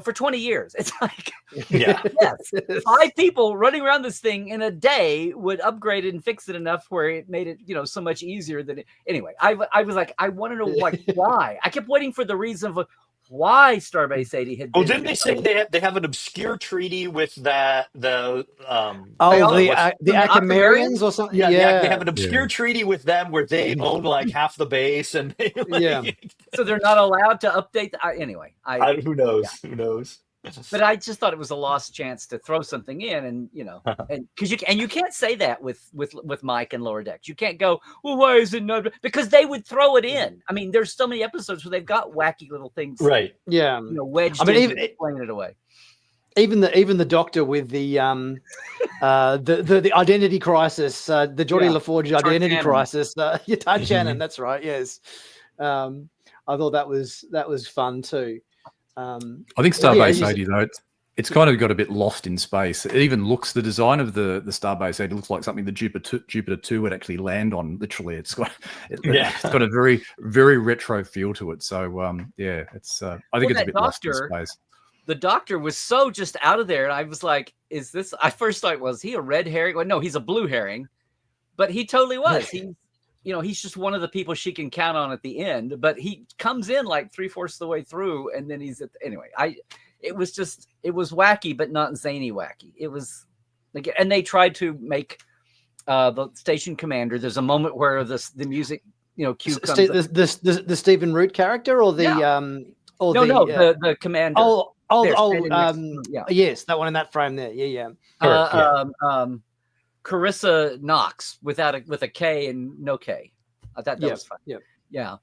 for 20 years. It's like, Yeah. yes, 5 people running around this thing in a day would upgrade it and fix it enough where it made it, so much easier than it. Anyway, I was like, I want to know why. I kept waiting for the reason of why Starbase 80 had been. Oh, didn't they say they have an obscure treaty with the Acamarians or something? Yeah, they have an obscure treaty with them where they own like half the base, and so they're not allowed to update. Anyway, who knows? Who knows? But I just thought it was a lost chance to throw something in, and and because you can't say that with Mike and Lower Decks. You can't go, well, why is it not? Because they would throw it in. I mean, there's so many episodes where they've got wacky little things, right? Yeah, wedged. I mean, even explaining it away. Even the Doctor with the identity crisis, the Geordie LaForge identity crisis. Todd Shannon, that's right. Yes, I thought that was fun too. I think Starbase 80 though, it's kind of got a bit lost in space. It even looks, the design of the Starbase 80 looks like something the Jupiter 2 would actually land on. Literally, it's got a very, very retro feel to it. So it's I think it's a bit lost in space. The Doctor was so just out of there, and I was like, "Is this?" I first thought, was he a red herring? Well, no, he's a blue herring, but he totally was. He's just one of the people she can count on at the end, but he comes in like 3/4 of the way through, and then he's anyway. It was wacky, but not zany wacky. It was like, and they tried to make the station commander. There's a moment where the music, cue comes. The Stephen Root character, or the the commander. Yes, that one in that frame there. Yeah. Carissa Knox with a K and no K. I thought that was fun. Yeah.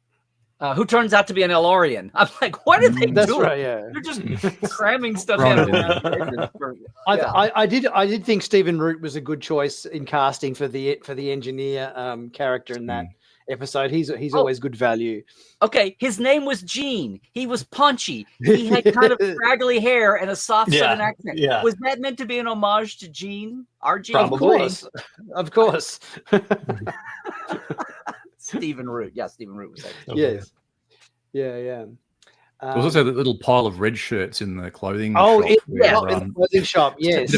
Who turns out to be an Elorian. I'm like, what are they doing? Right, yeah. They're just cramming stuff in. I did think Stephen Root was a good choice in casting for the engineer character in that episode. He's always good value. Okay, his name was Gene. He was punchy. He had kind of scraggly hair and a soft Southern accent. Yeah. Was that meant to be an homage to Gene? Our Gene? Probably. Of course. Stephen Root. Yeah, Stephen Root was that. Yes. Yeah. There was also the little pile of red shirts in the clothing shop. In the clothing shop, yes.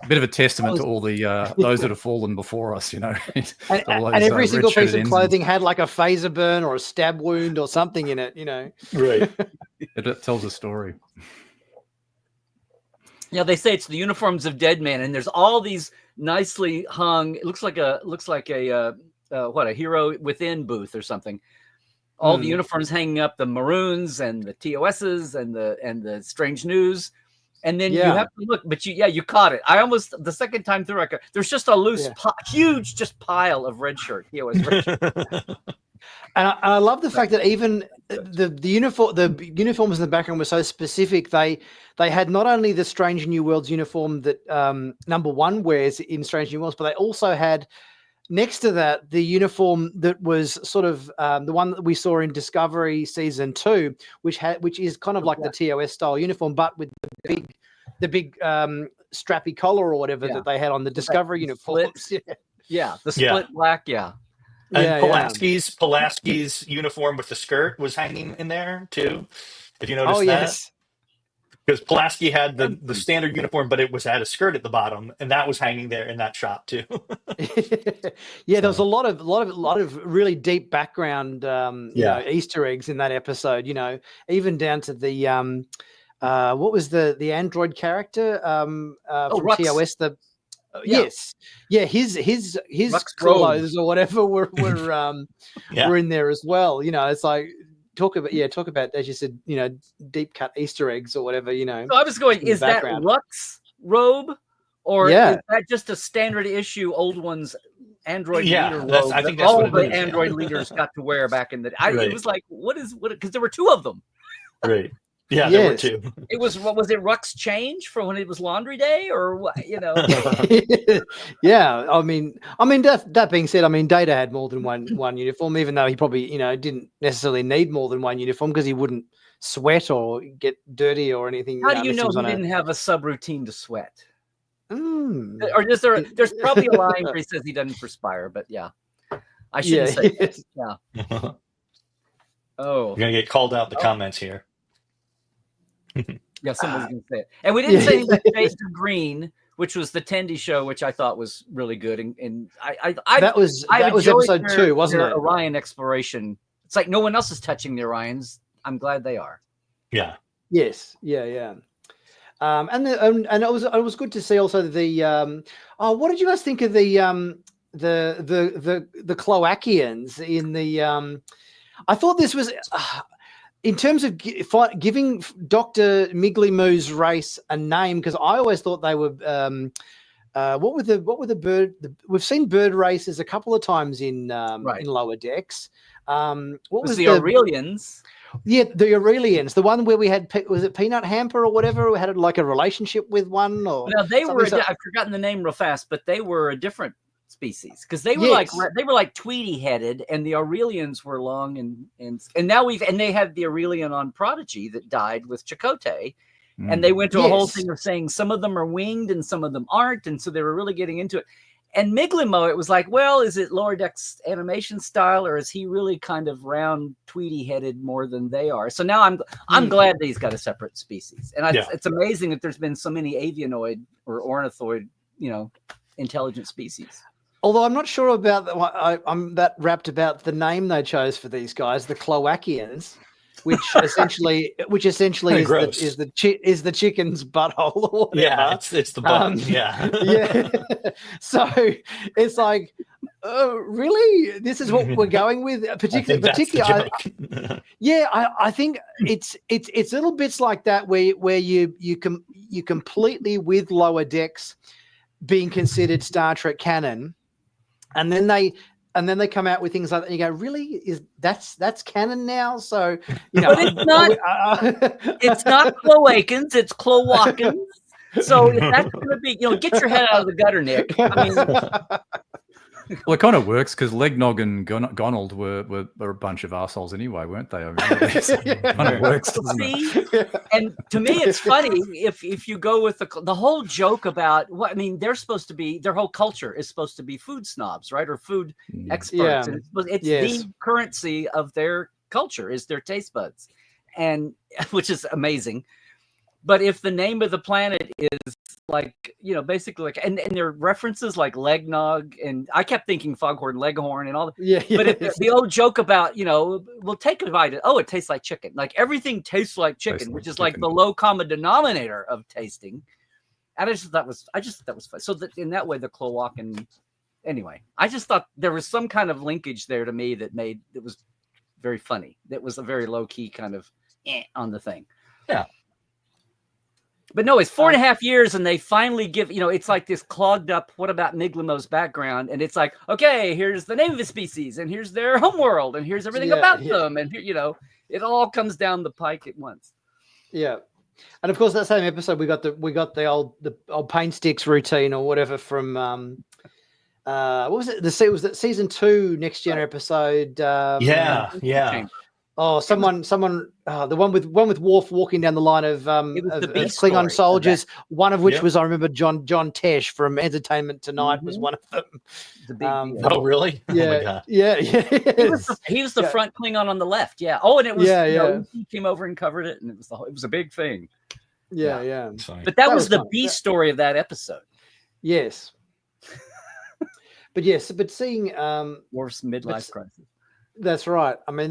A bit of a testament to all the those that have fallen before us, And every single piece of clothing had like a phaser burn or a stab wound or something in it, Right. It tells a story. Yeah, they say it's the uniforms of dead men, and there's all these nicely hung. It looks like a Hero Within booth or something. All the uniforms hanging up, the maroons and the TOSs and the strange news. And then you have to look, but you caught it. I almost, the second time through, there's just a loose, huge, just pile of red shirt. TOS red shirt. I love the fact that even the uniforms in the background were so specific. They had not only the Strange New Worlds uniform that number 1 wears in Strange New Worlds, but they also had next to that the uniform that was sort of the one that we saw in Discovery season 2, which is kind of like the TOS style uniform, but with the big strappy collar or whatever that they had on the Discovery uniforms. The split black. And Pulaski's uniform with the skirt was hanging in there too. If you noticed that, because Pulaski had the standard uniform, but it had a skirt at the bottom, and that was hanging there in that shop too. There was a lot of really deep background, you know, Easter eggs in that episode. You know, even down to the what was the android character from TOS? His clothes or whatever were in there as well. You know, it's like talk about as you said, you know, deep cut Easter eggs or whatever. You know, so I was going, is that Rux robe, or is that just a standard issue old one's android leader robe? I think that's all the android leaders got to wear back in the. It was like, what? Because there were 2 of them. Right. Yeah, there were 2. It was it Rux change for when it was laundry day, or what? You know. I mean that being said, I mean Data had more than one uniform, even though he probably, you know, didn't necessarily need more than one uniform because he wouldn't sweat or get dirty or anything. How do you know he didn't have a subroutine to sweat? Or is there? There's probably a line where he says he doesn't perspire, but I shouldn't say that. Oh, you're gonna get called out in the comments here. Someone's gonna say it. And we didn't say anything about Shades of Green, which was the Tendi show, which I thought was really good. And that was episode 2, wasn't it? Orion exploration. It's like no one else is touching the Orions. I'm glad they are. Yeah. Yes. Yeah. And it was good to see also the what did you guys think of the Cloakians in the I thought this was in terms of giving Dr. Migley-Moo's race a name, because I always thought they were what were the bird? We've seen bird races a couple of times in Lower Decks. What was the Aurelians? Yeah, the Aurelians, the one where we had, was it Peanut Hamper or whatever, who had like a relationship with one? Or no, they were. I've forgotten the name real fast, but they were a different species because they were like Tweety headed, and the Aurelians were long and now they had the Aurelian on Prodigy that died with Chakotay, and they went to a whole thing of saying some of them are winged and some of them aren't, and so they were really getting into it. And Migley-Mo, it was like, well, is it Lower Decks animation style, or is he really kind of round, Tweety-headed more than they are? So now I'm glad that he's got a separate species, and it's amazing that there's been so many avianoid or ornithoid, you know, intelligent species. Although I'm not sure about that, I'm that rapt about the name they chose for these guys, the Cloakians, which essentially is the chicken's butthole or whatever. Yeah, it's the butt. Yeah. So it's like, really, this is what we're going with, particularly. I think it's little bits like that where you completely with Lower Decks being considered Star Trek canon, and then they come out with things like that and you go, really? That's canon now? So, you know, but it's not Cloakins, it's Cloakins. So if that's going to be, you know, get your head out of the gutter, Nick. I mean, well, it kind of works because Legnog and Gonald were a bunch of assholes anyway, weren't they? I mean, it kind of works, doesn't it? And to me, it's funny if you go with the whole joke about what I mean. They're supposed to be, their whole culture is supposed to be food snobs, right, or food experts. Yeah. And it's the currency of their culture is their taste buds, and which is amazing. But if the name of the planet is like, you know, basically like, and there are references like Legnog, and I kept thinking Foghorn Leghorn and all that. Yeah. But if the old joke about, you know, we'll take a bite. Oh, it tastes like chicken. Like everything tastes like chicken, which is like the low common denominator of tasting. And I just thought that was fun. So that in that way, the Cloacan. Anyway, I just thought there was some kind of linkage there to me that was very funny. That was a very low key kind of on the thing. Yeah. But no, it's 4.5 years, and they finally give, it's like this clogged up, what about Miglimo's background? And it's like, okay, here's the name of the species, and here's their homeworld, and here's everything about them. And, it all comes down the pike at once. Yeah. And of course, that same episode, we got the old paint sticks routine or whatever from, what was it? Was that season 2 Next Gen episode? Yeah. Oh, someone, the one with Worf walking down the line of Klingon soldiers. One of which was, I remember, John Tesh from Entertainment Tonight was one of them. It's a big deal. Oh, really? Yeah, oh my God. Yeah. He was the front Klingon on the left. Yeah. Oh, and it was he came over and covered it, and it was a big thing. Yeah. But that was the B story of that episode. Yes. But seeing Worf's midlife crisis. That's right. I mean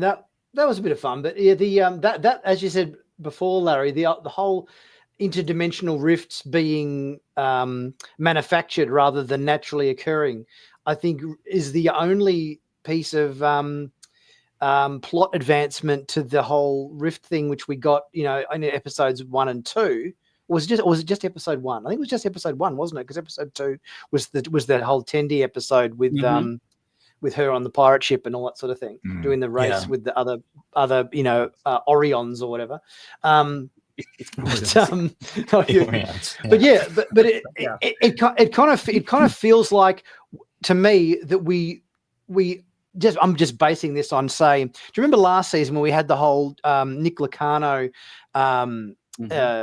that was a bit of fun, but yeah, that as you said before, Larry, the whole interdimensional rifts being manufactured rather than naturally occurring, I think, is the only piece of plot advancement to the whole rift thing, which we got, in episodes 1 and 2. Was it just episode 1? I think it was just episode 1, wasn't it? Because episode 2 was that whole Tendi episode with her on the pirate ship and all that sort of thing, doing the race with the other Orions or whatever. It kind of feels like, to me, that we I'm just basing this on saying, do you remember last season when we had the whole Nick Lucano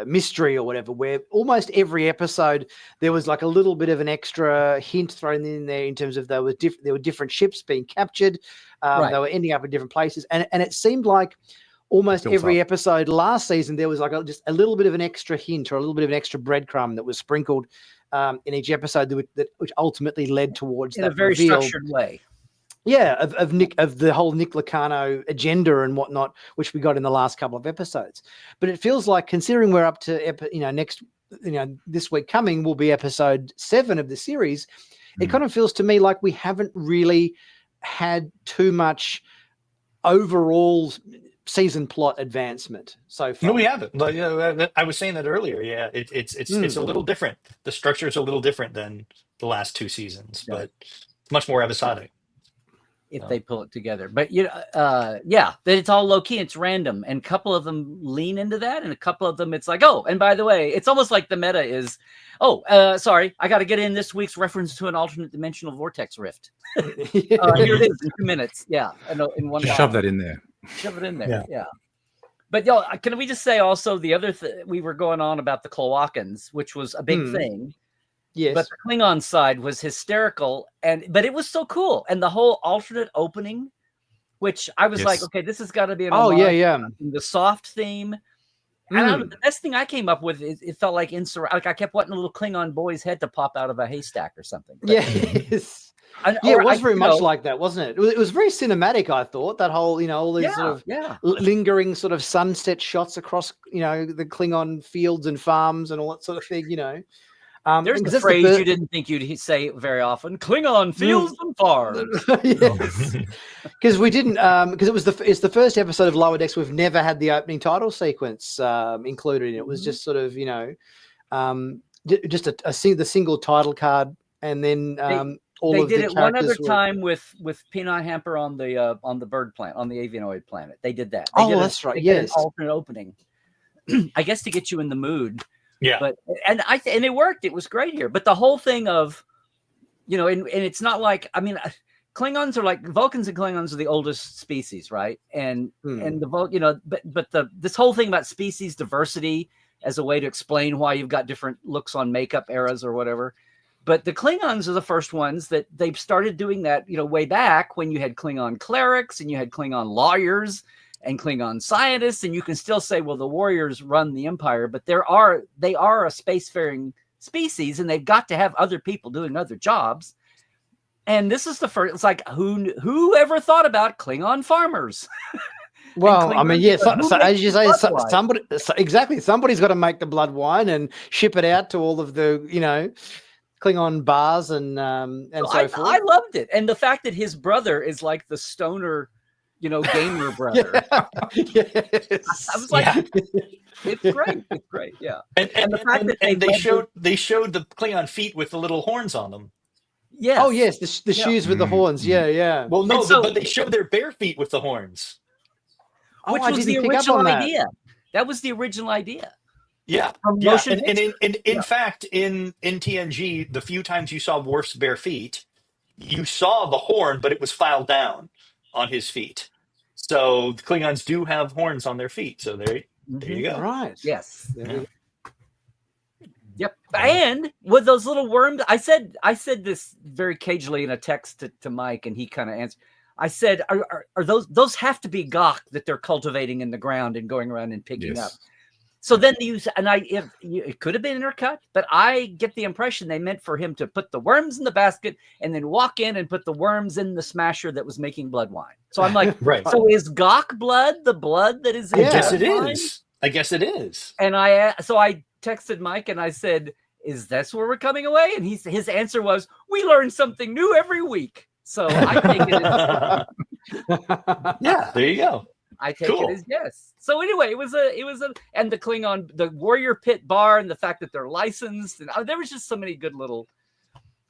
mystery or whatever, where almost every episode there was like a little bit of an extra hint thrown in there in terms of there were different ships being captured, they were ending up in different places, and it seemed like almost every episode last season there was like just a little bit of an extra hint or a little bit of an extra breadcrumb that was sprinkled in each episode which ultimately led towards that in a very structured way. Yeah, of the whole Nick Lucano agenda and whatnot, which we got in the last couple of episodes. But it feels like, considering we're up to this week coming will be episode 7 of the series, it kind of feels to me like we haven't really had too much overall season plot advancement so far. No, we haven't. I was saying that earlier. Yeah, it's a little different. The structure is a little different than the last 2 seasons, but it's much more episodic. If they pull it together. But that it's all low key, it's random, and a couple of them lean into that, and a couple of them it's like, oh, and by the way, it's almost like the meta is, sorry, I got to get in this week's reference to an alternate dimensional vortex rift. Here it is in 2 minutes. Yeah, in one. Just shove that in there. Shove it in there. Yeah. But can we just say also the other we were going on about the Cloacans, which was a big thing. Yes. But the Klingon side was hysterical, but it was so cool. And the whole alternate opening, which I was like, okay, this has got to be an the soft theme. And the best thing I came up with is it felt like I kept wanting a little Klingon boy's head to pop out of a haystack or something. But, yes. It was very much like that, wasn't it? It was very cinematic, I thought, that whole, all these sort of lingering sort of sunset shots across, the Klingon fields and farms and all that sort of thing, There's the phrase you didn't think you'd say very often: Klingon fields and farms. Because we didn't, because it's the first episode of Lower Decks we've never had the opening title sequence included in it. It was just sort of, just the single title card, and then they did it one other time with Peni Hamper on the bird planet, on the Avianoid planet. They did that. That's right. Yes, an alternate opening. I guess to get you in the mood. Yeah, but and it worked. It was great here. But the whole thing of, and it's not like, I mean, Klingons are like Vulcans and Klingons are the oldest species, right? And the this whole thing about species diversity as a way to explain why you've got different looks on makeup eras or whatever. But the Klingons are the first ones that they've started doing that, way back when you had Klingon clerics and you had Klingon lawyers and Klingon scientists, and you can still say, well, the warriors run the empire, but they are a spacefaring species, and they've got to have other people doing other jobs. And this is the first. It's like who ever thought about Klingon farmers? Well, I mean, yes. So as you say, somebody's got to make the blood wine and ship it out to all of the Klingon bars and so forth. I loved it, and the fact that his brother is like the stoner gamer brother. Yes. I was like, it's great. It's great. Yeah. And the fact that they showed the Klingon feet with the little horns on them. Yes. Oh yes, the shoes with the horns. Yeah, yeah. Well, no, so- but they showed their bare feet with the horns. Which I was the didn't pick up original on that. idea. That was the original idea. Yeah, From yeah. motion And picture. in fact, in TNG, the few times you saw Worf's bare feet, you saw the horn, but it was filed down on his feet. So the Klingons do have horns on their feet. So there you go. Right. Yes. Yeah. Yep. And with those little worms, I said this very cagely in a text to Mike, and he kind of answered. I said, "Are those have to be gawk that they're cultivating in the ground and going around and picking up?" So then it could have been intercut, but I get the impression they meant for him to put the worms in the basket and then walk in and put the worms in the smasher that was making blood wine. So I'm like, right. So is gawk blood the blood that is in I guess it wine? is. I guess it is. And I texted Mike and I said, "Is this where we're coming away?" And his answer was, "We learn something new every week." So I take it as yeah, there you go. I take it as yes. So anyway, it was and the Klingon, the Warrior Pit bar, and the fact that they're licensed, and there was just so many good little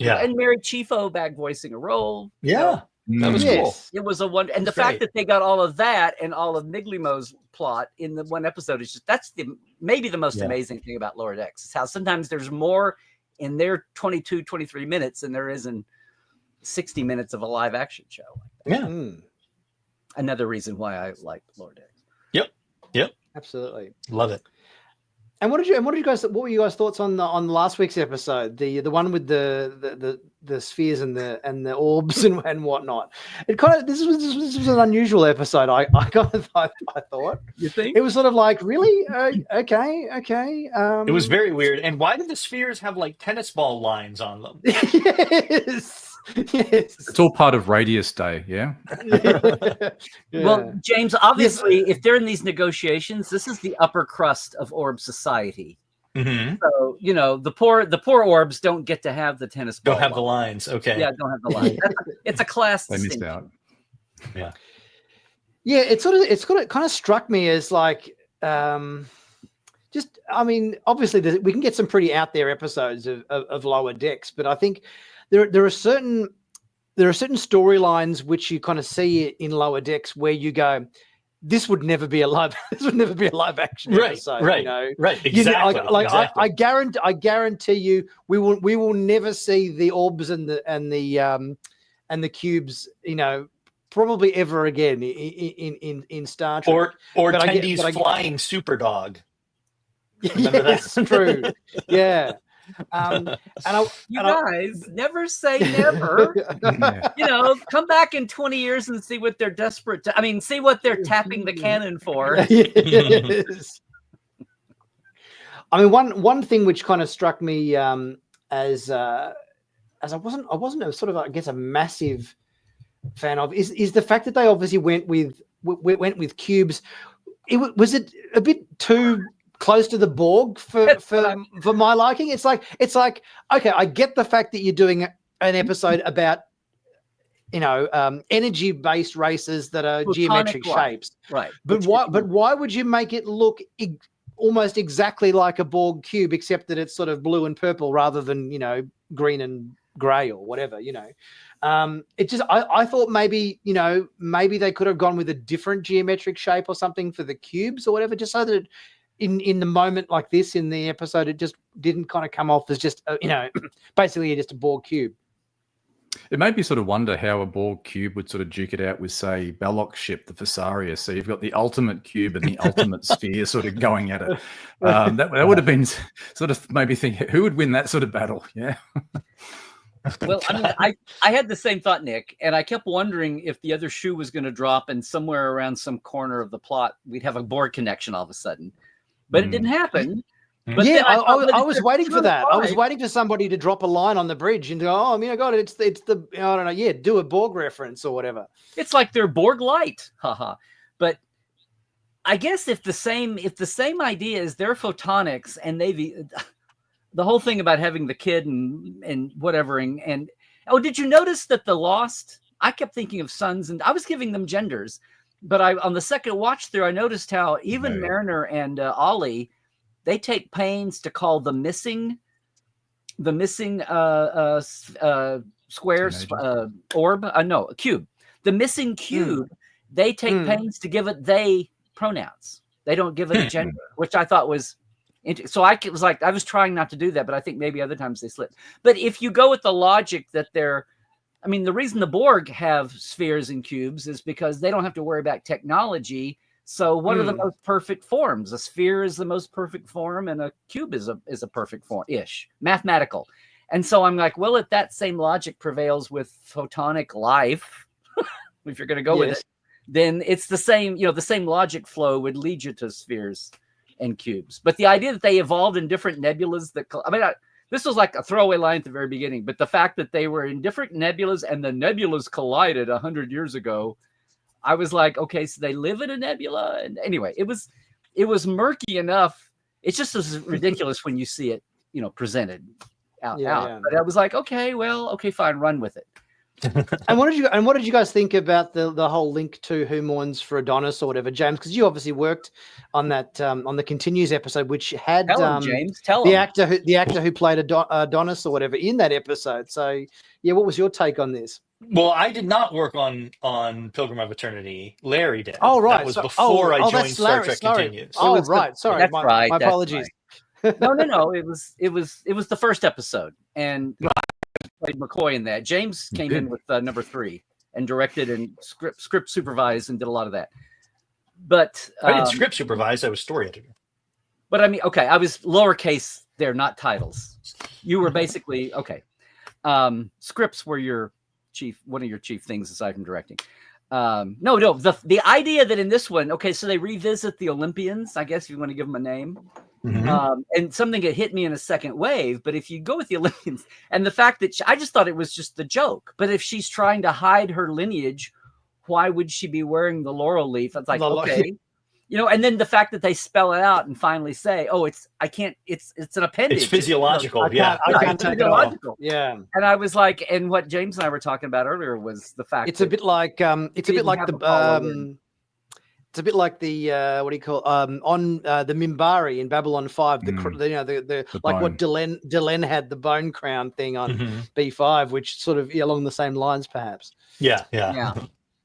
and Mary Chieffo back voicing a role. Yeah, that was cool. It was a wonder, and the fact that they got all of that and all of Niglimo's plot in the one episode is just maybe the most amazing thing about Lower Decks is how sometimes there's more in their 22, 23 minutes than there is in 60 minutes of a live action show. Like that. Yeah. Another reason why I like Lower Decks. Yep. Absolutely. Love it. And what were you guys thoughts on last week's episode? The one with the spheres and the orbs and whatnot. It kind of this was an unusual episode. I thought. You think? It was sort of like, really? Okay. It was very weird. And why did the spheres have like tennis ball lines on them? Yes. It's all part of Radius Day, yeah? Well, James, obviously, if they're in these negotiations, this is the upper crust of Orb society. Mm-hmm. So, the poor orbs don't get to have the tennis ball. Don't have the lines. Okay. Yeah, don't have the lines. It's a class They missed distinction. out. Yeah. Yeah, it's kind of struck me as like obviously we can get some pretty out there episodes of Lower Decks, but I think there are certain storylines which you kind of see in Lower Decks where you go, this would never be a live action episode. Right. Exactly. I guarantee you we will never see the orbs and the cubes, probably ever again in Star Trek. Or Tendy's flying super dog. Remember that's true. Yeah. You guys never say never. Come back in 20 years and see what they're see what they're tapping the cannon for. Yes. I mean, one thing which kind of struck me as I wasn't a sort of, I guess, a massive fan of is the fact that they obviously went with cubes. Was it a bit too close to the Borg for my liking? It's like okay, I get the fact that you're doing an episode about energy based races that are geometric shapes, right? But why would you make it look almost exactly like a Borg cube, except that it's sort of blue and purple rather than green and gray or whatever? It just I thought maybe they could have gone with a different geometric shape or something for the cubes or whatever, just so that in the moment like this in the episode, it just didn't kind of come off as just basically just a Borg cube. It made me sort of wonder how a Borg cube would sort of duke it out with, say, Belloc's ship, the Thessarius. So you've got the ultimate cube and the ultimate sphere sort of going at it. That would have been sort of maybe think, who would win that sort of battle? Yeah. Well, I had the same thought, Nick, and I kept wondering if the other shoe was going to drop and somewhere around some corner of the plot, we'd have a Borg connection all of a sudden. But it didn't happen. But yeah, I was waiting for that. I was waiting for somebody to drop a line on the bridge and go, oh, God, it's the I don't know, yeah, do a Borg reference or whatever. It's like they're Borg light, haha. But I guess if the same idea is their photonics and the whole thing about having the kid and whatever and did you notice that the Lost? I kept thinking of sons and I was giving them genders. but on the second watch through, I noticed how even Mariner and Ollie, they take pains to call the missing square orb, no, a cube. The missing cube, they take pains to give it they pronouns. They don't give it a gender, which I thought was interesting. So I was trying not to do that, but I think maybe other times they slip. But if you go with the logic that the reason the Borg have spheres and cubes is because they don't have to worry about technology. So what are the most perfect forms? A sphere is the most perfect form, and a cube is a perfect form-ish, mathematical. And so I'm like, well, if that same logic prevails with photonic life, if you're going to go with it, then it's the same, the same logic flow would lead you to spheres and cubes. But the idea that they evolved in different nebulas this was like a throwaway line at the very beginning, but the fact that they were in different nebulas and the nebulas collided 100 years ago, I was like, okay, so they live in a nebula. And anyway, it was murky enough. It's just as ridiculous when you see it, presented out. But I was like, okay, fine, run with it. And what did you guys think about the whole link to Who Mourns for Adonis or whatever, James? Because you obviously worked on that on the Continues episode, which had James, tell the him. the actor who played Adonis or whatever in that episode. So yeah, what was your take on this? Well, I did not work on Pilgrim of Eternity. Larry did. Oh right, that was before I joined that's Star Larry. Trek Sorry. Continues. Oh right, sorry. That's right. My apologies. Right. No. It was the first episode, and played McCoy in that. James came in with number 3 and directed and script supervised and did a lot of that. But I didn't script supervise. I was story editor. But I mean, okay, I was lowercase there, not titles. You were basically okay. Scripts were one of your chief things aside from directing. No. The idea that in this one, okay, so they revisit the Olympians, I guess if you want to give them a name. Mm-hmm. And something that hit me in a second wave. But if you go with the Olympians and the fact that I just thought it was just the joke. But if she's trying to hide her lineage, why would she be wearing the laurel leaf? It's like, okay. And then the fact that they spell it out and finally say, "Oh, it's an appendage. It's physiological." I can't take it off. Yeah. And I was like, and what James and I were talking about earlier was the fact it's a bit like it's a bit like the what do you call on the Minbari in Babylon 5, the like what Delenn had the bone crown thing on B5, which sort of along the same lines perhaps. Yeah.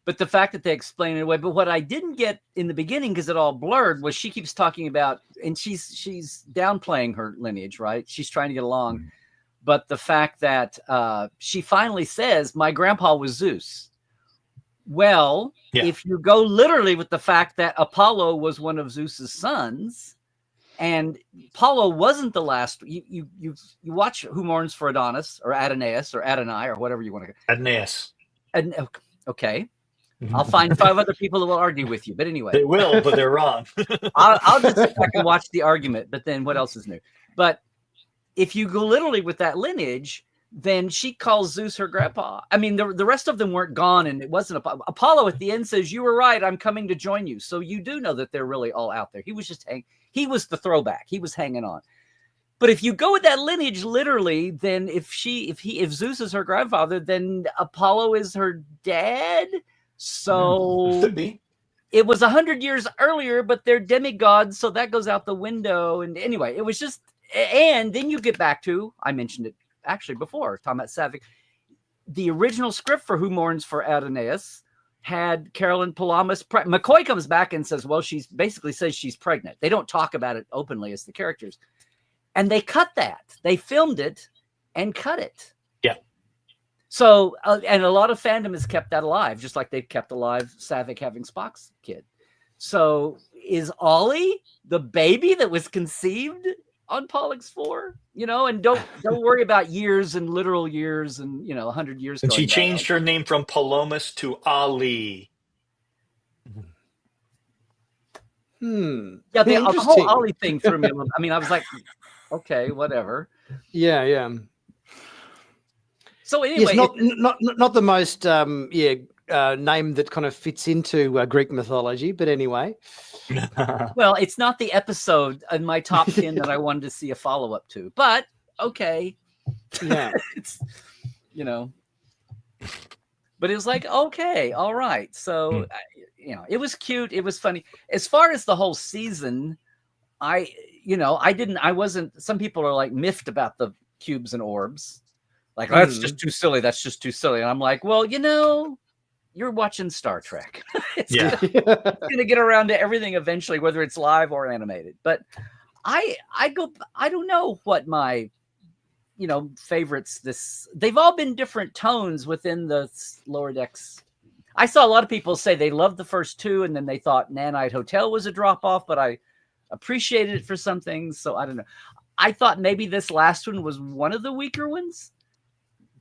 But the fact that they explain it away. But what I didn't get in the beginning, because it all blurred, was she keeps talking about, and she's downplaying her lineage, right? She's trying to get along. But the fact that she finally says, my grandpa was Zeus. Well, if you go literally with the fact that Apollo was one of Zeus's sons, and Apollo wasn't the last, you watch Who Mourns for Adonis or Adonais or Adonai or whatever you want to go. Adonais. Okay. I'll find 5 other people that will argue with you. But anyway. They will, but they're wrong. I'll just sit back and watch the argument, but then what else is new? But if you go literally with that lineage, then she calls Zeus her grandpa. I mean, the rest of them weren't gone, and it wasn't Apollo at the end says, "You were right, I'm coming to join you." So you do know that they're really all out there. He was he was the throwback. He was hanging on. But if you go with that lineage literally, then if Zeus is her grandfather, then Apollo is her dad. So could be. It was 100 years earlier, but they're demigods, so that goes out the window. And anyway, it was just, and then you get back to, I mentioned it actually before, talking about Savick. The original script for Who Mourns for Adonais had Carolyn Palamas. McCoy comes back and says, well, she basically says she's pregnant. They don't talk about it openly as the characters. And they cut that. They filmed it and cut it. Yeah. So, and a lot of fandom has kept that alive, just like they've kept alive Savick having Spock's kid. So is Ollie the baby that was conceived on Pollux 4? And don't worry about years and literal years and, 100 years. And she changed her name from Palomas to Ali. Yeah, the whole Ollie thing threw me. I mean, I was like, okay, whatever. Yeah. So anyway, it's not the most name that kind of fits into Greek mythology, but anyway. Well, it's not the episode in my top 10 that I wanted to see a follow-up to, but okay. Yeah. It's, but it was like, okay, all right. So it was cute. It was funny. As far as the whole season, I wasn't, some people are like miffed about the cubes and orbs. Like, that's just too silly. That's just too silly. And I'm like, well, you're watching Star Trek. It's going to get around to everything eventually, whether it's live or animated. But I don't know what my, favorites, they've all been different tones within the Lower Decks. I saw a lot of people say they loved the first two, and then they thought Nanite Hotel was a drop off, but I appreciated it for some things. So I don't know. I thought maybe this last one was one of the weaker ones.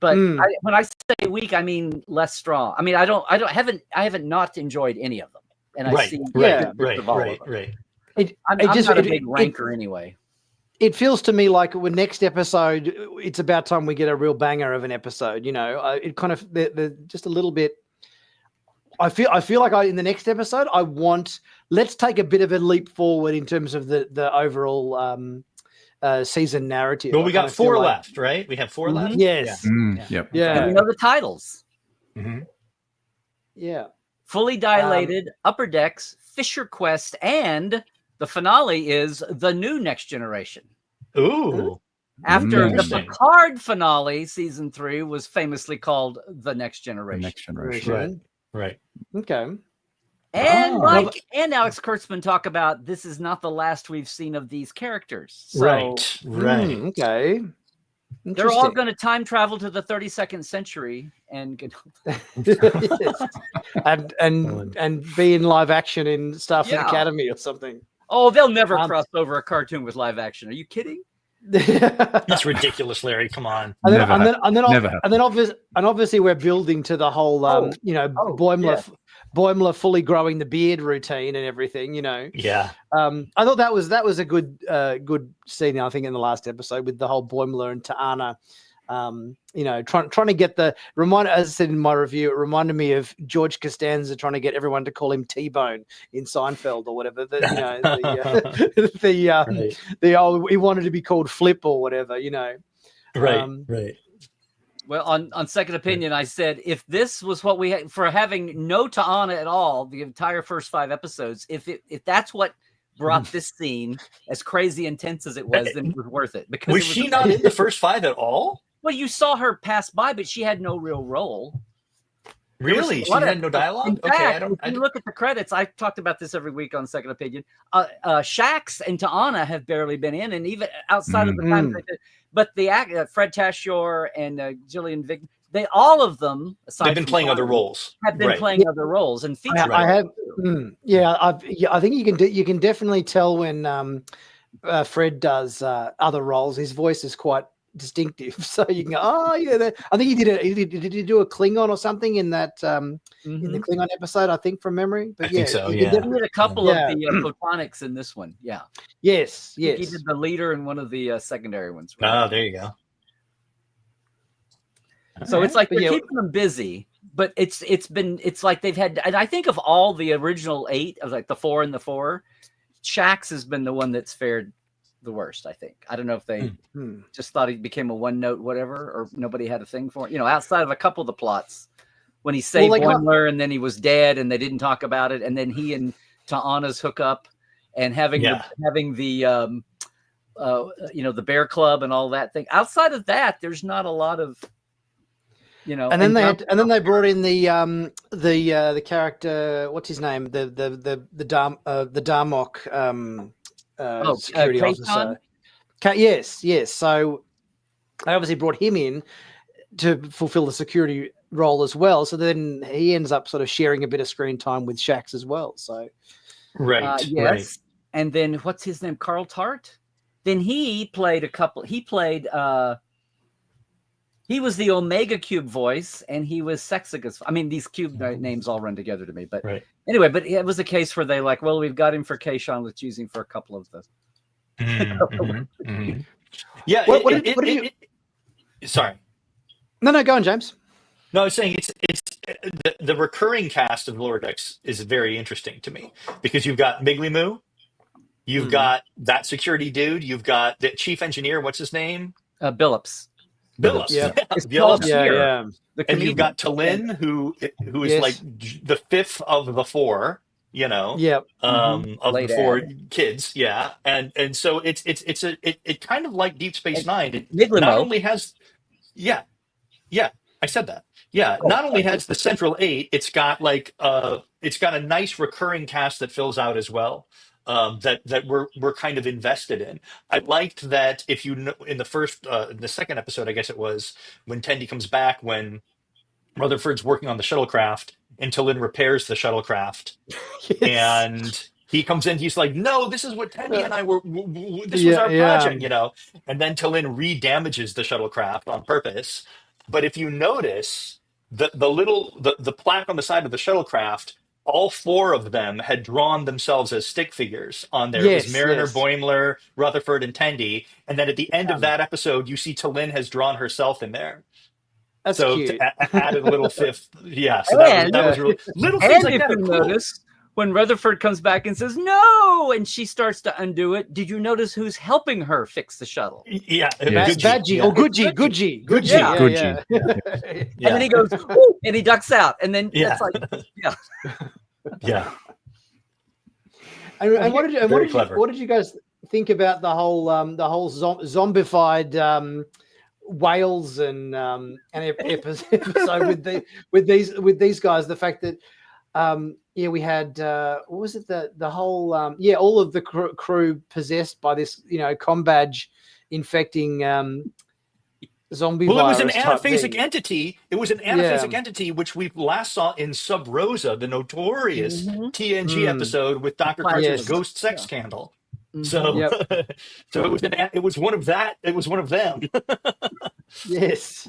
But when I say weak, I mean less strong. I mean, I haven't not enjoyed any of them, and I see right. I'm not a big ranker anyway. It feels to me like with next episode, it's about time we get a real banger of an episode. It kind of they're just a little bit. I feel like in the next episode, let's take a bit of a leap forward in terms of the overall. Season narrative. Well, we got 4 left, right? We have 4 left. Yes. Yep. Yeah. And we know the titles. Yeah. Fully Dilated, Upper Decks, Fisher Quest, and the finale is The New Next Generation. Ooh. After the Picard finale, season 3 was famously called The Next Generation. The Next Generation. Right. Okay. And Mike and Alex Kurtzman talk about this is not the last we've seen of these characters. So Right. Okay. They're all going to time travel to the 32nd century and and be in live action in Starfleet Academy or something. Oh, they'll never cross over a cartoon with live action. Are you kidding? That's ridiculous, Larry. Come on. And then obviously we're building to the whole Boimler fully growing the beard routine and everything, Yeah. I thought that was a good scene, I think, in the last episode with the whole Boimler and Ta'ana, trying to get as I said in my review, it reminded me of George Costanza trying to get everyone to call him T-Bone in Seinfeld or whatever. He wanted to be called Flip or whatever, Right. Well, on Second Opinion, I said, if this was what we had for having no Ta'ana at all, the entire first 5 episodes, if that's what brought this scene as crazy intense as it was, then it was worth it. Because was she not in the first 5 at all? Well, you saw her pass by, but she had no real role. Really? She had no dialogue? In fact, if you look at the credits, I talked about this every week on Second Opinion. Shax and Ta'ana have barely been in, and even outside of the time, but the Fred Taschereau and Gillian Vig, all of them, they've been playing other roles. Have been playing other roles and featured. I think you can definitely tell when Fred does other roles. His voice is quite distinctive, so you can go, I think did he do a Klingon or something in that in the Klingon episode, I think, from memory. But I think so. He did a couple of the photonics in this one. Yes he did the leader in one of the secondary ones, right? There you go. So it's like they're keeping them busy, but it's like they've had, and I think of all the original 8 of like the 4 and the 4, Shax has been the one that's fared the worst, I think. I don't know if they just thought he became a one-note whatever, or nobody had a thing for it. Outside of a couple of the plots, when he saved Boimler and then he was dead and they didn't talk about it, and then he and Ta'ana's hook up and having the the Bear Club and all that thing. Outside of that, there's not a lot of And then they brought in the character, what's his name, the Darmok security officer. Yes. So they obviously brought him in to fulfill the security role as well. So then he ends up sort of sharing a bit of screen time with Shax as well. So right. And then what's his name? Carl Tart. Then he played he was the Omega Cube voice, and he was Sexagus. I mean, these cube names all run together to me. But anyway, but it was a case where they we've got him for Kayshawn. Let's use him for a couple of the. Yeah. Sorry. No, go on, James. No, I was saying it's the recurring cast of Lower Decks is very interesting to me, because you've got Miggly Moo, you've got that security dude, you've got the chief engineer. What's his name? Billups. Billups. Yeah. It's Billups. called Yeah, Fear. yeah. The And you've comedian. got Talin, who is Yes. like the fifth of the four, you know, Yep. of Late the four ad. kids. Yeah. And so it kind of like Deep Space And Nine. It Mid not limo. only has, yeah, yeah, I said that. Yeah, Oh, not only sorry. has the central eight, it's got it's got a nice recurring cast that fills out as well. That we're kind of invested in. I liked that if you know in the second episode, I guess it was when Tendi comes back when Rutherford's working on the shuttlecraft and Tallinn repairs the shuttlecraft Yes. and he comes in, he's like, no, this is what Tendi and I were, this was Yeah, our yeah. project, you know? And then Tallinn re-damages the shuttlecraft on purpose. But if you notice, the plaque on the side of the shuttlecraft, all four of them had drawn themselves as stick figures on there. It was Yes, Mariner, yes. Boimler, Rutherford, and Tendi. And then at the end of that episode, you see Tallinn has drawn herself in there. That's So cute. added a little fifth. Yeah. So that was real. Little things And like if that are you cool. notice, when Rutherford comes back and says, no, and she starts to undo it, did you notice who's helping her fix the shuttle? Yeah. Yes. Badgie or Goodgie. Yeah. Goodgie. And then he goes, ooh, and he ducks out. And then Yeah. it's like, yeah. Yeah. And what did you guys think about the whole zombified whales and episode with these guys? The fact that we had what was it, the whole all of the crew possessed by this com badge infecting zombie Well, it was virus an type anaphasic thing. entity. It was an anaphasic entity, which we last saw in Sub Rosa, the notorious TNG episode with Dr. Crusher's Yes. ghost sex scandal. Mhm. So, so it was one of that. It was one of them. Yes.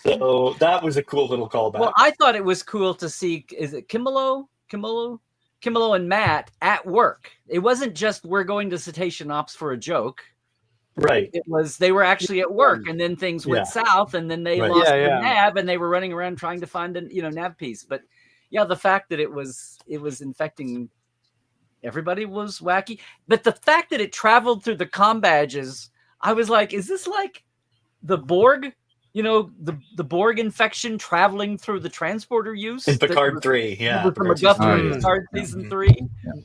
So that was a cool little callback. Well, I thought it was cool to see, is it Kimolo and Matt at work. It wasn't just we're going to cetacean ops for a joke. Right. It was they were actually at work, and then things went south, and then they Right. lost the nav, and they were running around trying to find a nav piece. But yeah, the fact that it was infecting everybody was wacky. But the fact that it traveled through the comm badges, I was like, is this like the Borg? The Borg infection traveling through the transporter use In Picard 3, yeah. From Picard season 3.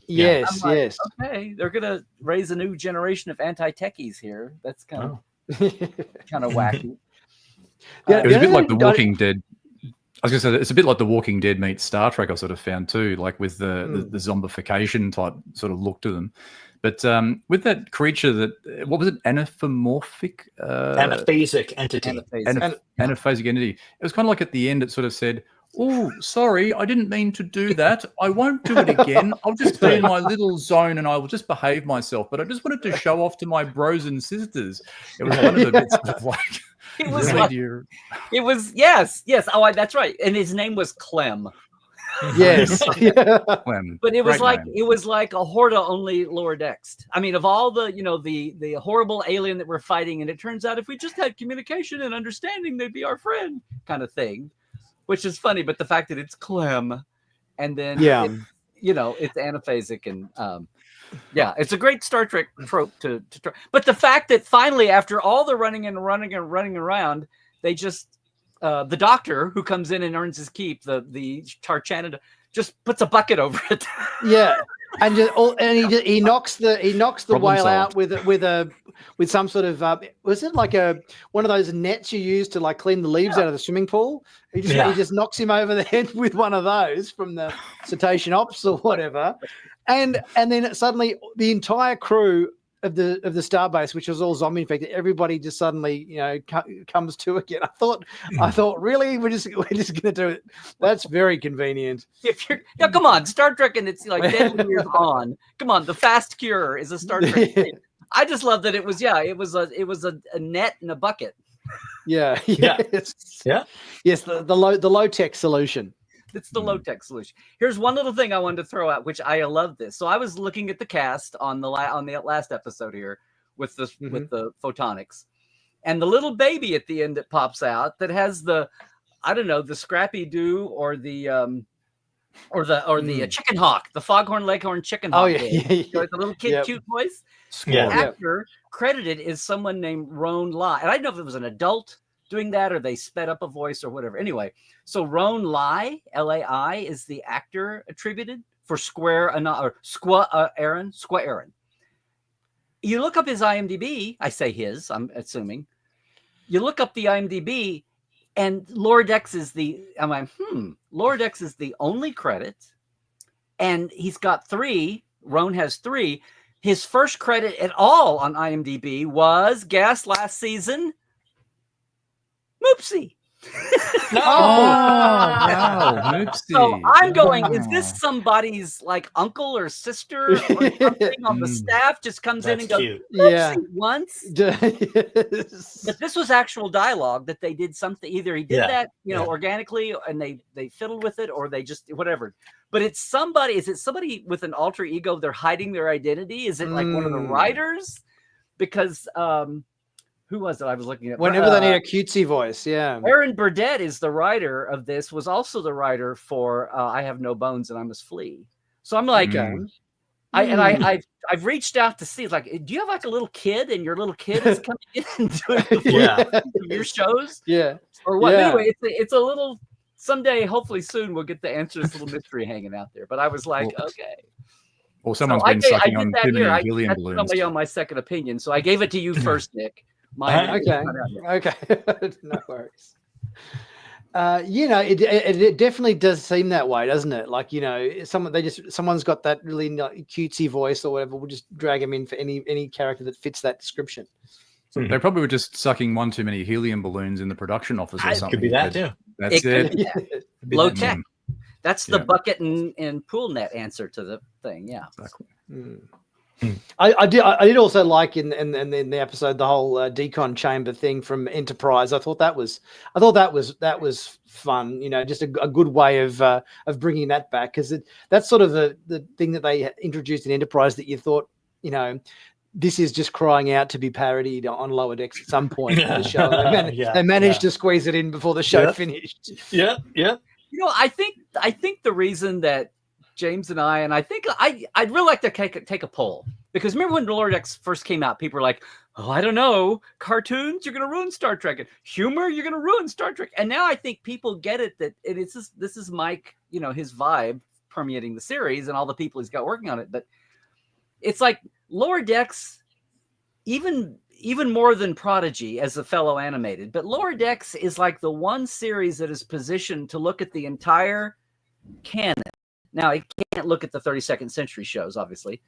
Yes, I'm like, yes. okay, they're gonna raise a new generation of anti-techies here. That's kind of wacky. It was a bit like The Walking Dead. I was going to say it's a bit like The Walking Dead meets Star Trek. I sort of found too, like with the zombification type sort of look to them. But with that creature that, what was it? Anaphomorphic? Anaphasic entity. Anaphasic entity. It was kind of like at the end, it sort of said, oh, sorry, I didn't mean to do that. I won't do it again. I'll just be in my little zone and I will just behave myself. But I just wanted to show off to my bros and sisters. It was one of the bits of like... It was like, it was, yes. Oh, that's right. And his name was Clem. Yes. But it was like it was like a Horta only lower decks. I mean, of all the the horrible alien that we're fighting, and it turns out if we just had communication and understanding, they'd be our friend, kind of thing. Which is funny, but the fact that it's Clem, and then it's anaphasic, and it's a great Star Trek trope to try. But the fact that finally, after all the running around, they just the doctor who comes in and earns his keep, the Tarchanida, just puts a bucket over it. And he knocks the whale out with some sort of was it like one of those nets you use to like clean the leaves out of the swimming pool? He just knocks him over the head with one of those from the cetacean ops or whatever, and then suddenly the entire crew of the starbase, which was all zombie infected, everybody just suddenly comes to again. I thought really we're just gonna do it. That's very convenient. Come on, Star Trek, and it's like 10 years on. Come on, the fast cure is a Star Trek thing. I just love that it was a net and a bucket. Yes, the low tech solution. It's the low-tech solution. Here's one little thing I wanted to throw out, which I love this. So I was looking at the cast on the last episode here with the photonics, and the little baby at the end that pops out that has the Scrappy Doo or the chicken hawk, the foghorn leghorn chicken hawk. The little kid cute voice. Yeah. The actor credited is someone named Roan La, and I don't know if it was an adult doing that, or they sped up a voice or whatever. Anyway, so Roan Lai, L-A-I, is the actor attributed for Squaw Aaron. You look up his IMDb. I say his, I'm assuming. You look up the IMDb, and Lower Decks is Lower Decks is the only credit, and he's got 3. Roan has 3. His first credit at all on IMDb was, guess, last season, Moopsie. wow, Moopsie. So I'm going, is this somebody's like uncle or sister or something on the staff just comes in and goes, Moopsie once? But this was actual dialogue that they did something. Either he did that, organically, and they fiddled with it, or they just whatever. But it's somebody. Is it somebody with an alter ego? They're hiding their identity. Is it like one of the writers? Because who was it I was looking at? Whenever they need a cutesy voice, Aaron Burdett is the writer of this, was also the writer for I Have No Bones and I Must Flee. So I'm like, I've reached out to see, like, do you have like a little kid, and your little kid is coming in and doing your shows? Yeah. Or what? Anyway, it's a little, someday, hopefully soon, we'll get the answer to this little mystery hanging out there. But I was like, okay. Or someone's been sucking on too many helium balloons. Somebody on my second opinion. So I gave it to you first, Nick. Okay. No worries. It definitely does seem that way, doesn't it? Like, someone's got that really cutesy voice or whatever. We'll just drag them in for any character that fits that description. They probably were just sucking one too many helium balloons in the production office or something. Could be that too. That's it. Low tech. That's the bucket and pool net answer to the thing. Yeah. Exactly. I did also like in the episode the whole decon chamber thing from Enterprise. I thought that was fun. Just a good way of bringing that back, because that's sort of the thing that they introduced in Enterprise that you thought, this is just crying out to be parodied on Lower Decks at some point in the show. They managed to squeeze it in before the show finished. Yeah. I think the reason that James and I think I'd really like to take a poll, because remember when Lower Decks first came out, people were like, oh, I don't know, cartoons, you're going to ruin Star Trek, and humor, you're going to ruin Star Trek. And now I think people get it, that this is Mike, his vibe permeating the series and all the people he's got working on it. But it's like Lower Decks, even more than Prodigy as a fellow animated, but Lower Decks is like the one series that is positioned to look at the entire canon. Now, it can't look at the 32nd century shows, obviously,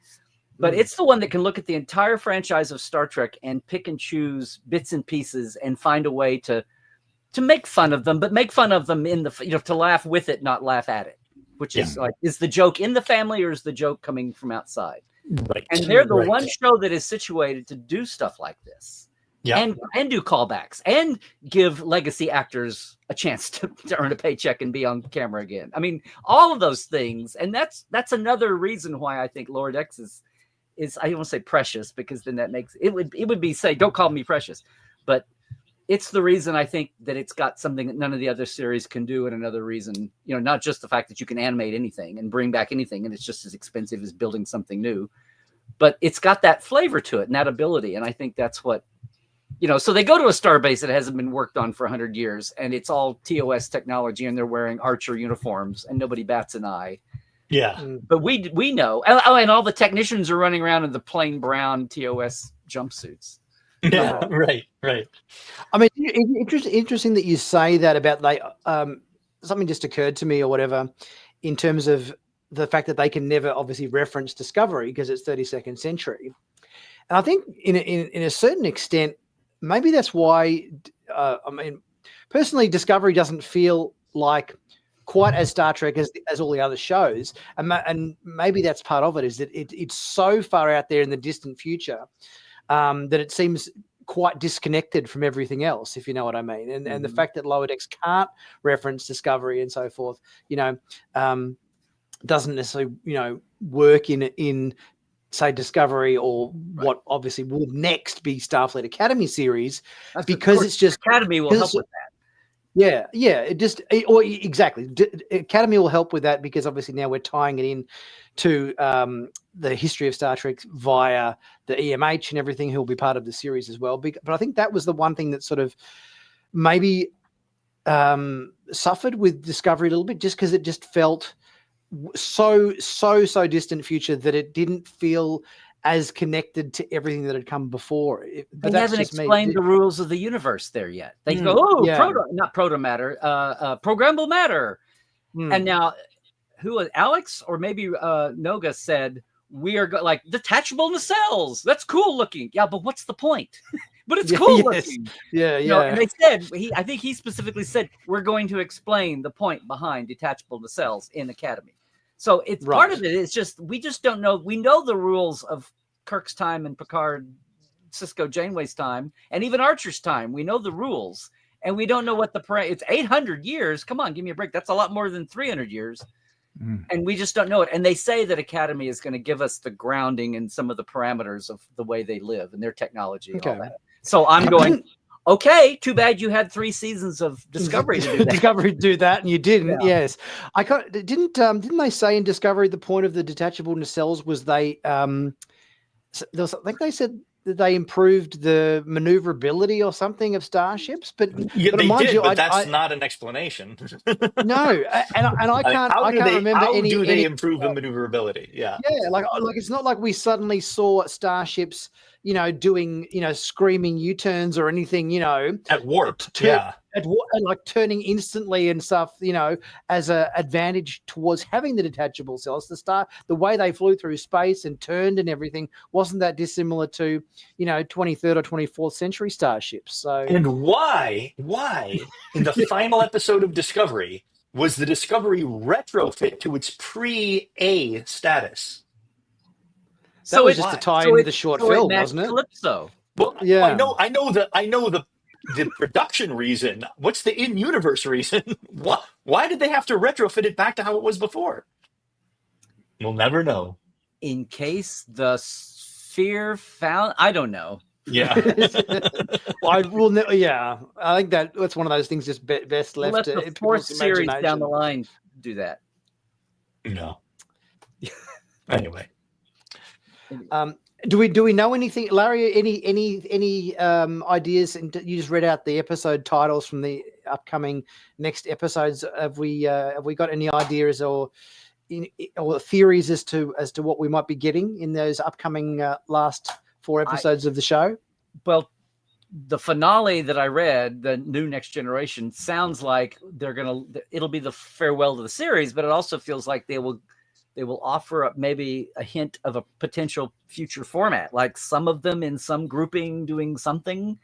but it's the one that can look at the entire franchise of Star Trek and pick and choose bits and pieces and find a way to make fun of them, but make fun of them in the, to laugh with it, not laugh at it, which is like, is the joke in the family or is the joke coming from outside? Right. And they're the one show that is situated to do stuff like this. Yeah. And do callbacks and give legacy actors a chance to earn a paycheck and be on camera again. I mean, all of those things. And that's another reason why I think Lower Decks is I don't want to say precious, because then that makes it would be, say, don't call me precious, but it's the reason I think that it's got something that none of the other series can do. And another reason, not just the fact that you can animate anything and bring back anything, and it's just as expensive as building something new, but it's got that flavor to it and that ability. And I think that's what, so they go to a starbase that hasn't been worked on for 100 years, and it's all TOS technology, and they're wearing Archer uniforms, and nobody bats an eye. Yeah. But we know. Oh, and all the technicians are running around in the plain brown TOS jumpsuits. Yeah, right. I mean, interesting that you say that about something just occurred to me or whatever, in terms of the fact that they can never obviously reference Discovery because it's 32nd century. And I think in a certain extent, maybe that's why, personally, Discovery doesn't feel like quite as Star Trek as all the other shows. And maybe that's part of it, is that it's so far out there in the distant future that it seems quite disconnected from everything else, if you know what I mean. And the fact that Lower Decks can't reference Discovery and so forth, doesn't necessarily, work in say Discovery or what obviously will next be Starfleet Academy series, because it's just Academy will help with that. Exactly. Academy will help with that, because obviously now we're tying it in to the history of Star Trek via the EMH and everything, who will be part of the series as well. But I think that was the one thing that sort of maybe suffered with Discovery a little bit, just because it just felt so distant future that it didn't feel as connected to everything that had come before. But they haven't explained the rules of the universe there yet. They go, not proto matter, programmable matter. And now, who was Alex or maybe Noga said, we are like detachable nacelles. That's cool looking. Yeah, but what's the point? But it's cool looking. Yeah, you know, and they said, I think he specifically said, we're going to explain the point behind detachable nacelles in Academy. So it's part of it is just, we just don't know. We know the rules of Kirk's time and Picard, Cisco Janeway's time, and even Archer's time. We know the rules, and we don't know what it's 800 years. Come on, give me a break. That's a lot more than 300 years. And we just don't know it. And they say that Academy is going to give us the grounding and some of the parameters of the way they live and their technology and all that. So I'm going, okay, too bad you had 3 seasons of Discovery to do that. Discovery to do that, and you didn't. Yeah. Yes, didn't they say in Discovery the point of the detachable nacelles was I think they said that they improved the maneuverability or something of starships, but they did, but that's not an explanation. No, and I can't remember how do they improve the maneuverability? Yeah, like it's not like we suddenly saw starships, doing screaming U-turns or anything, at warp, and like turning instantly and stuff, as a advantage towards having the detachable cells. The way they flew through space and turned and everything wasn't that dissimilar to 23rd or 24th century starships. So, and why in the final episode of Discovery was the Discovery retrofit to its pre-A status? That was just to tie into the short film, wasn't it? Calypso. Well, yeah, I know the production reason. What's the in-universe reason? Why did they have to retrofit it back to how it was before? We'll never know. In case the sphere found, I don't know. Yeah. Well, I will. I think that's one of those things just best left let the fourth series down the line do that. No. Anyway. Do we know anything, Larry? Any ideas? And you just read out the episode titles from the upcoming next episodes. Have we got any ideas or theories as to what we might be getting in those upcoming last 4 episodes of the show? Well, the finale that I read, the new Next Generation, sounds like it'll be the farewell to the series, but it also feels like they will offer up maybe a hint of a potential future format, like some of them in some grouping doing something.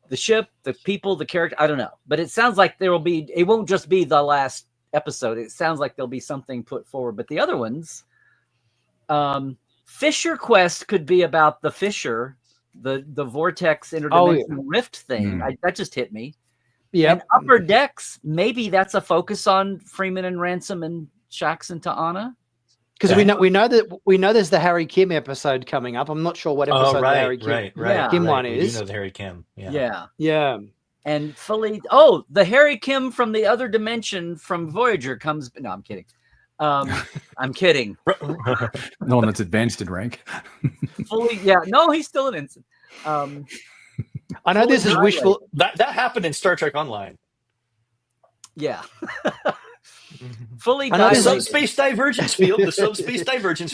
The ship, the people, the character, I don't know. But it sounds like it won't just be the last episode. It sounds like there'll be something put forward. But the other ones, Fisher Quest could be about the Fisher, the vortex interdimensional rift thing. That just hit me. Yeah. And Upper Decks, maybe that's a focus on Freeman and Ransom and Shax and Ta'ana. Because we know there's the Harry Kim episode coming up. I'm not sure what episode the Harry Kim one is. You know the Harry Kim. Yeah. And the Harry Kim from the other dimension from Voyager comes. No, I'm kidding. I'm kidding. No one that's advanced in rank. No, he's still an ensign. I know this is wishful. That happened in Star Trek Online. Yeah. Fully the subspace divergence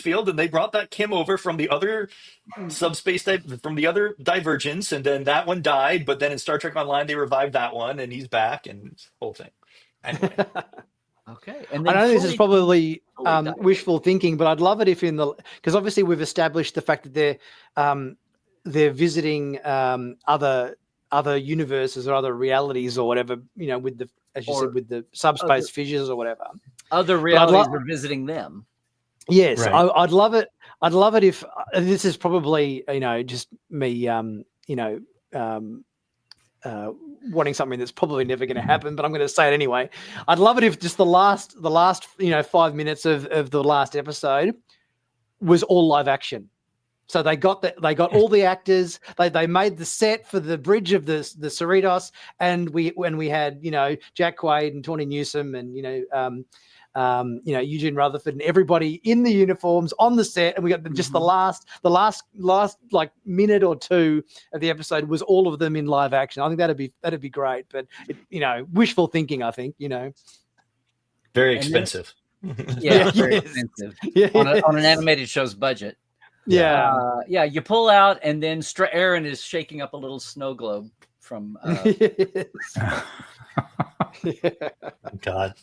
field, and they brought that Kim over from the other from the other divergence, and then that one died. But then in Star Trek Online, they revived that one, and he's back, and whole thing. Anyway, okay. And I know this is probably wishful thinking, but I'd love it if because obviously we've established the fact that they're visiting other universes or other realities or whatever, with the, as you said, with the subspace fissures or whatever. Other realities are visiting them. Yes, right. I'd love it. I'd love it if this is probably just me wanting something that's probably never going to happen, but I'm going to say it anyway. I'd love it if just the last 5 minutes of the last episode was all live action. So they got all the actors. They made the set for the bridge of the Cerritos, and we had Jack Quaid and Tawny Newsome and Eugene Rutherford and everybody in the uniforms on the set, and we got just the last like minute or two of the episode was all of them in live action. I think that'd be great, but wishful thinking, I think. Very expensive. Yeah, very expensive on an animated show's budget. Yeah, you pull out, and then Aaron is shaking up a little snow globe from. God.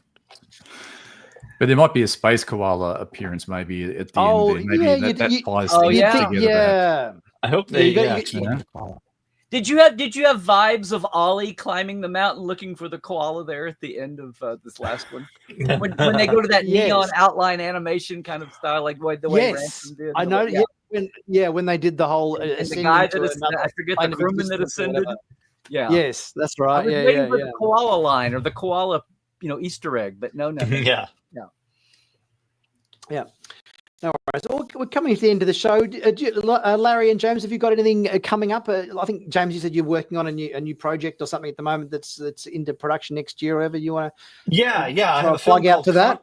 But there might be a space koala appearance maybe at the end. Maybe that ties together. Yeah. I hope they. Did you have vibes of Ollie climbing the mountain looking for the koala there at the end of this last one? when they go to that neon outline animation kind of style, like the way Ransom did. I know. When they did the whole and the guy that I forget the crewman that ascended. Yeah. Yes, that's right. I was waiting for the koala line or the koala, Easter egg, but no. Yeah. No worries. We're coming to the end of the show. Larry and James, have you got anything coming up? I think James, you said you're working on a new project or something at the moment that's into production next year or whatever. You want to? Yeah. I have a plug out to that.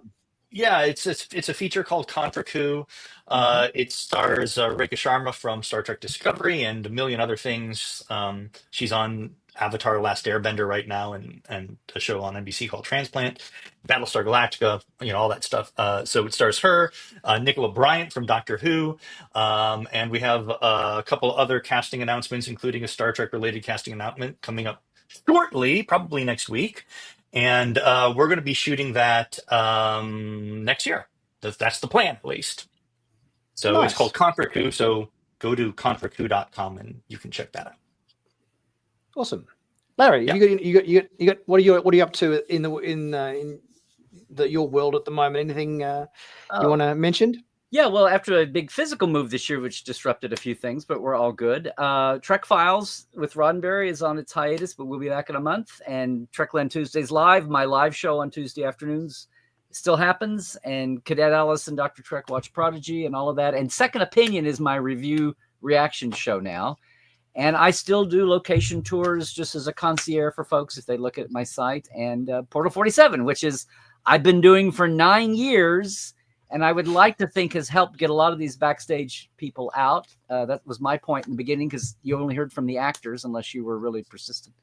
Yeah, it's a feature called Contra Coup. It stars Rekha Sharma from Star Trek Discovery and a million other things. She's on Avatar: Last Airbender right now, and a show on NBC called Transplant, Battlestar Galactica, all that stuff. So it stars her, Nicola Bryant from Doctor Who, and we have a couple other casting announcements, including a Star Trek related casting announcement coming up shortly, probably next week. And we're going to be shooting that next year. That's the plan, at least. So nice. It's called Contra Coup. So go to contracoup.com and you can check that out. Awesome, Larry. Yeah. You got. What are you up to in your world at the moment? Anything you want to mention? Yeah, well, after a big physical move this year, which disrupted a few things, but we're all good. Trek Files with Roddenberry is on its hiatus, but we'll be back in a month. And Trekland Tuesdays Live, my live show on Tuesday afternoons, still happens. And Cadet Alice and Dr. Trek Watch Prodigy and all of that. And Second Opinion is my review reaction show now. And I still do location tours just as a concierge for folks if they look at my site. And Portal 47, which is I've been doing for 9 years. And I would like to think has helped get a lot of these backstage people out. That was my point in the beginning, because you only heard from the actors unless you were really persistent.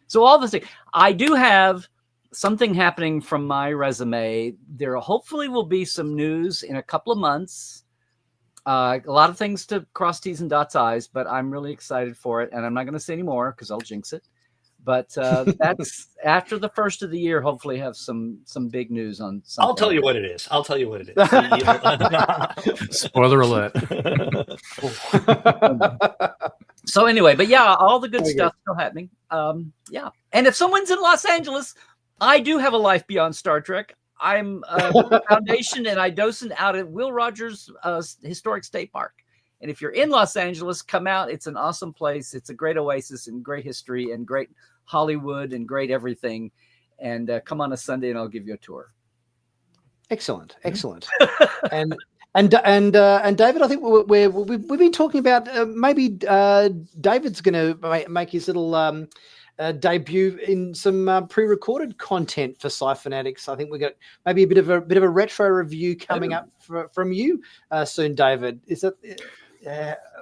So all this thing, I do have something happening from my resume. There hopefully will be some news in a couple of months. A lot of things to cross T's and dots I's, but I'm really excited for it. And I'm not going to say any more because I'll jinx it. But that's after the first of the year. Hopefully, have some big news on something. I'll tell you what it is. Spoiler alert. So anyway, but yeah, all the good stuff still happening. Yeah, and if someone's in Los Angeles, I do have a life beyond Star Trek. I'm a foundation and I docent out at Will Rogers Historic State Park. And if you're in Los Angeles, come out. It's an awesome place. It's a great oasis and great history and great Hollywood and great everything. And come on a Sunday and I'll give you a tour. Excellent. and David, I think we've been talking about maybe David's going to make his little debut in some pre-recorded content for Sci-Fanatics. I think we got maybe a bit of a retro review coming up from you soon, David. Is that?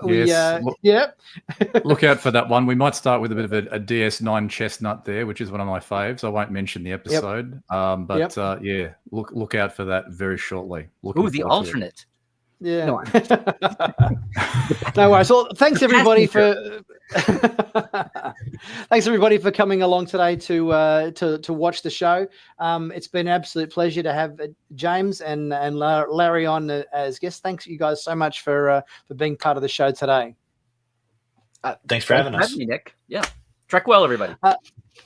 Yes. Yeah. Look out for that one. We might start with a bit of a DS9 chestnut there, which is one of my faves. I won't mention the episode, yeah, look out for that very shortly. Ooh, the alternate. Yeah. No worries. Well, thanks everybody for coming along today to watch the show. It's been an absolute pleasure to have James and Larry on as guests. Thanks you guys so much for being part of the show today. Thanks for having us, Nick. Yeah. Trek well, everybody.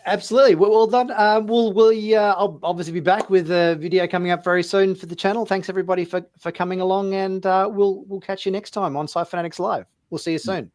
Absolutely. Well done. I'll obviously be back with a video coming up very soon for the channel. Thanks everybody for coming along, and we'll catch you next time on Sci-Fanatics Live. We'll see you soon.